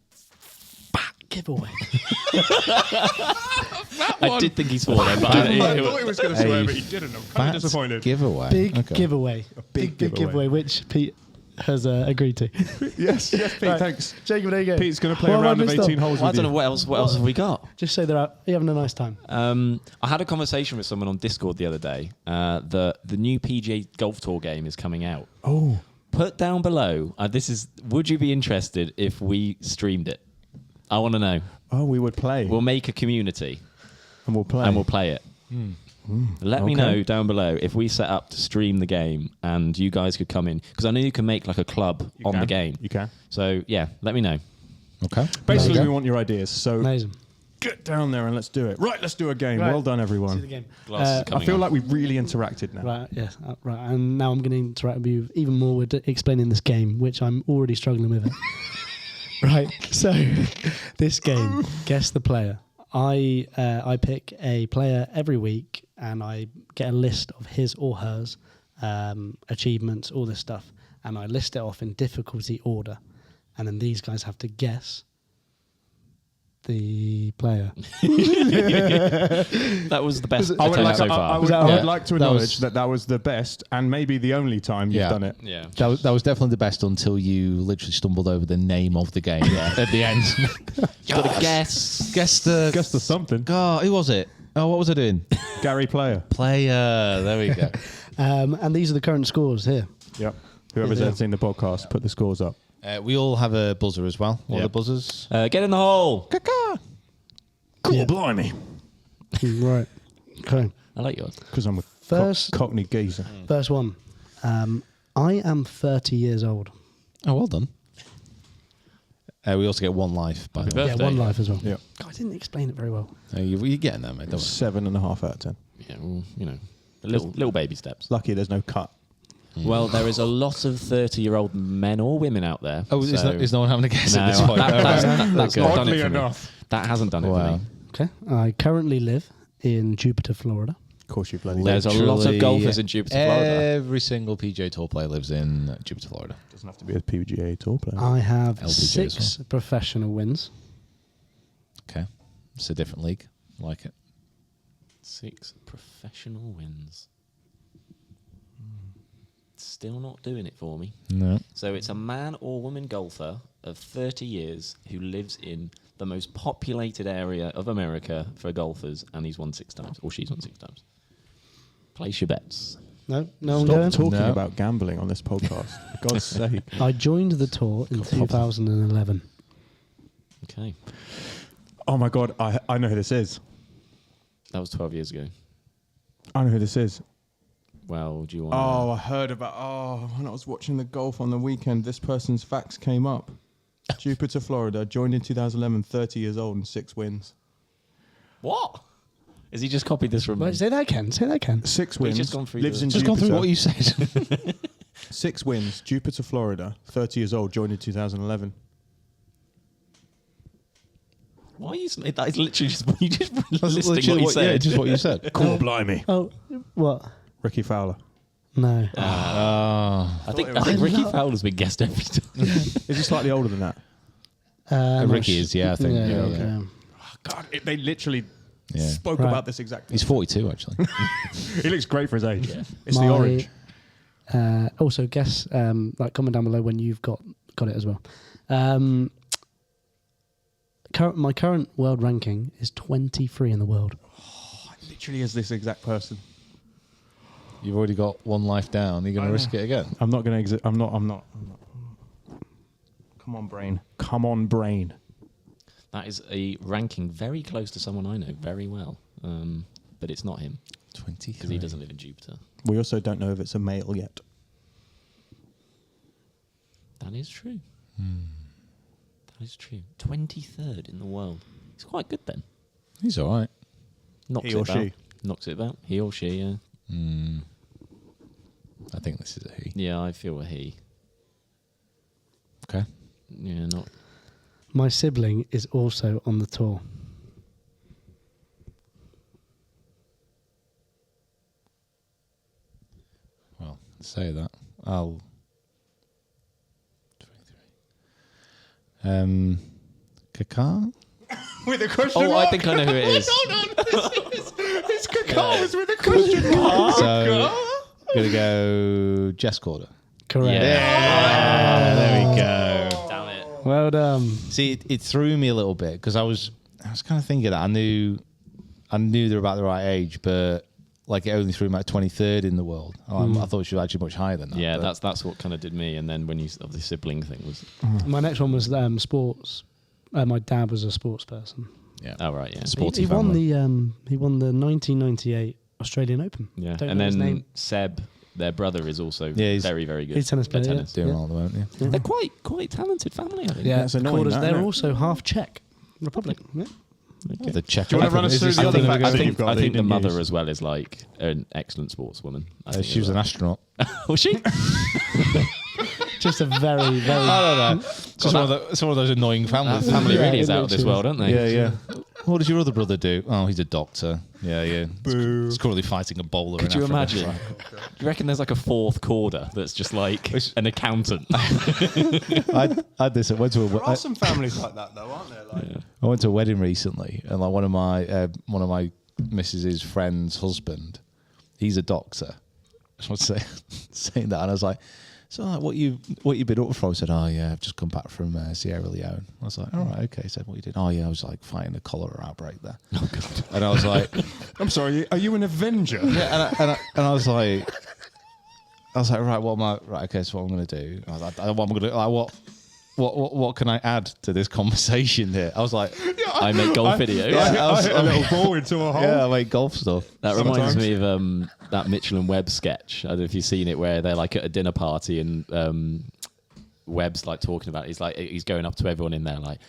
fat giveaway. I did think he's for them, but I thought he was going to swear, but he didn't. I'm kind of disappointed. Giveaway. Big Okay. giveaway. A big giveaway, which Pete has agreed to. Yes, Pete, Right. thanks. Jacob, there you go. Pete's going to play What a have I round of missed 18 on? holes I with don't you. know what else have we got. Just say you're having a nice time. I had a conversation with someone on Discord the other day. The new PGA Golf Tour game is coming out. Oh. Put down below. Would you be interested if we streamed it? I want to know. Oh, we would play. We'll make a community and we'll play. and we'll play it. Let me Okay. know down below if we set up to stream the game and you guys could come in, because I know you can make like a club You on can. the game. You can. So yeah, let me know. Okay. Basically, There we you want your ideas. So Amazing. get down there and let's do it. Right, let's do a game. Right. Well done, See the everyone. game. Glasses are I coming feel on. like we've really interacted now. Right, yes, right. And now I'm going to interact with you even more with explaining this game, which I'm already struggling with it. Right, so this game, guess the player. I pick a player every week and I get a list of his or hers achievements, all this stuff, and I list it off in difficulty order, and then these guys have to guess the player. That was the best I would, attempt like, so far. I would, that I would right? like to That acknowledge was- that was the best and maybe the only time you've Yeah. done it. Yeah. That was definitely the best until you literally stumbled over the name of the game at the end. Got to guess. Guess the... Guess the something. God, who was it? Oh, what was I doing? Gary Player. Player. There we go. And these are the current scores here. Yep. Whoever's Yeah. editing the podcast, put the scores up. We all have a buzzer as well. What are Yeah. the buzzers? Get in the hole. Cool, Yeah. blimey. Right. Okay. I like yours. Because I'm a First- Cockney geezer. First one. I am 30 years old. Oh, well done. We also get one life, by the way. Birthday. Yeah, one life as well. Yeah. God, I didn't explain it very well. You're getting there, mate. Don't worry. 7.5 out of 10. Yeah, well, little baby steps. Lucky there's no cut. Well, there is a lot of 30-year-old men or women out there. Oh, so is no one having a guess No, at this point? that's not done Oddly it for me. enough. That hasn't done it for Wow. me. Okay. I currently live in Jupiter, Florida. Of course you bloody There's a lot of Literally golfers in Jupiter, Florida. Every single PGA Tour player lives in Jupiter, Florida. Doesn't have to be a PGA Tour player. I have LPGA as 6 professional wins. Okay. It's a different league. I like it. 6 professional wins. Still not doing it for me. No. So it's a man or woman golfer of 30 years who lives in the most populated area of America for golfers, and he's won 6 times, or she's won 6 times. Place your bets. No, no one Stop going. talking No. about gambling on this podcast. For God's sake. I joined the tour in 2011. Okay. Oh my God, I know who this is. That was 12 years ago. I know who this is. Well, do you want Oh, I heard about. Oh, when I was watching the golf on the weekend, this person's facts came up. Jupiter, Florida, joined in 2011, 30 years old, and 6 wins. What? Has he just copied this from Wait, say that again. Say that again. 6 Well, he's wins. just gone through lives the- in Just Jupiter. gone through what you said. 6 wins. Jupiter, Florida, 30 years old, joined in 2011. Why are you? That is literally just you just listing Literally what you said. Yeah, just what you said. Cool, blimey. Oh, what? Ricky Fowler. No. I think Ricky Fowler's been guessed every time. Is he slightly older than that? Ricky is, I think. Yeah. Oh, God, they literally Yeah. spoke Right. about this exactly. He's 42, actually. He looks great for his age. Yeah. It's the orange. Also, guess comment down below when you've got it as well. My current world ranking is 23 in the world. Literally is this exact person. You've already got one life down. Are you going to risk it again? I'm not going to I'm not. Come on, brain. Come on, brain. That is a ranking very close to someone I know very well, but it's not him 23. because he doesn't live in Jupiter. We also don't know if it's a male yet. That is true. That is true. 23rd in the world. He's quite good then. He's all right. Knocks He it or about. she? Knocks it about. He or she, yeah. I think this is a he. Yeah, I feel a he. Okay. Yeah, not. My sibling is also on the tour. Well, say that. I'll. 23. Kakar? With a question Oh, mark. I think I know who it is. It's Kakar was with a question mark. So, going to go Jess Corder. Correct. Yeah. There we go. Damn it. Well done. See, it threw me a little bit because I was kind of thinking that I knew they're about the right age, but like it only threw him at 23rd in the world. I thought she was actually much higher than that. Yeah, but that's what kind of did me. And then when you of the sibling thing was. My next one was sports. My dad was a sports person. yeah. Oh right, yeah. Sporty He won family. the 1998 Australian Open. Yeah, Don't and know his then name. Seb, their brother, is also Yeah, he's- very, very good. He's a tennis at player, tennis. Doing Yeah. all the moment, yeah. They're quite talented family, I think. Yeah, That's annoying, Corder's- that, they're isn't it? also half Czech Republic. Yeah. Okay. The Czech. Do you wanna run us Is through this the other something facts we're that gonna- you've got I that think you the didn't mother use? as well is like an excellent sportswoman. I think She was as an well. astronaut. Was she? Just a very, very. I don't know. It's just it's one of those annoying families. Family Yeah, really is it out of this literally world, aren't they? Yeah, yeah. What does your other brother do? Oh, he's a doctor. Yeah, yeah. He's currently fighting a bowler. Could in you Africa. imagine? Do you reckon there's like a fourth Corder that's just like an accountant? I had this. I went to There a, are some families like that, though, aren't there? Like, I went to a wedding recently, and like one of my missus's friend's husband, he's a doctor. I was saying that, and I was like, "So, like, what you been up for?" I said, "Oh yeah, I've just come back from Sierra Leone." I was like, "All right, okay." He said, "What you did?" "Oh yeah, I was like fighting a cholera outbreak there." Oh god! And I was like, I'm sorry, are you an Avenger? "Yeah," and I was like, "Right, what am I? Right, okay, so what I'm going to do? What am I going to like? What can I add to this conversation here?" I was like, I make golf videos. I hit a little ball into a hole. "Yeah, I make golf stuff." That reminds Sometimes. me of that Mitchell and Webb sketch. I don't know if you've seen it, where they're like at a dinner party and Webb's like talking about it. He's going up to everyone in there like,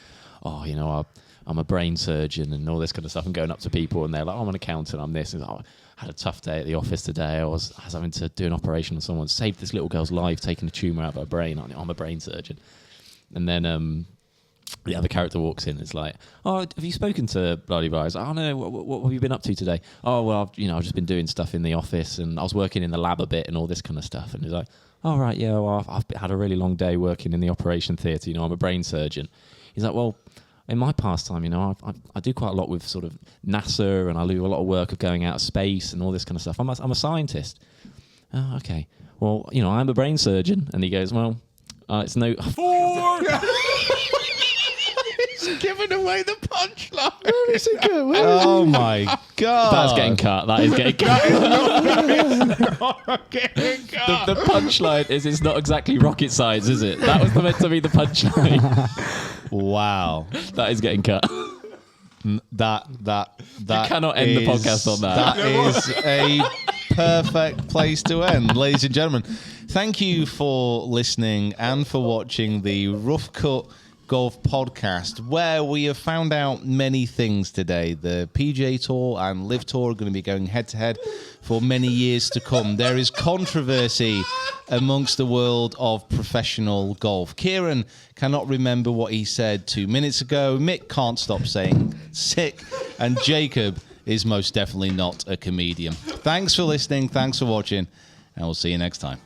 "Oh, you know, I'm a brain surgeon and all this kind of stuff," and going up to people and they're like, "Oh, I'm an accountant, I'm this." And he's like, I had a tough day at the office today. I was having to do an operation on someone, saved this little girl's life, taking a tumour out of her brain. I'm a brain surgeon. And then the other character walks in and is like, "Oh, have you spoken to bloody blah?" He's like, "Oh no, what have you been up to today?" "Oh well, I've just been doing stuff in the office and I was working in the lab a bit and all this kind of stuff." And he's like, "Oh right, yeah, well, I've had a really long day working in the operation theatre. I'm a brain surgeon." He's like, "Well, in my pastime, I do quite a lot with sort of NASA and I do a lot of work of going out of space and all this kind of stuff. I'm a scientist." "Oh, okay. Well, I'm a brain surgeon." And he goes, "Well, it's no..." He's giving away the punchline. Oh my god! That's getting cut. That is getting cut. The punchline is it's not exactly rocket science, is it? That was meant to be the punchline. Wow. That is getting cut. That cannot end the podcast on that. That is a perfect place to end, ladies and gentlemen. Thank you for listening and for watching the Rough Cut Golf Podcast, where we have found out many things today. The PGA Tour and LIV Tour are going to be going head to head for many years to come. There is controversy amongst the world of professional golf. Kieran cannot remember what he said 2 minutes ago. Mick can't stop saying sick. And Jacob is most definitely not a comedian. Thanks for listening. Thanks for watching. And we'll see you next time.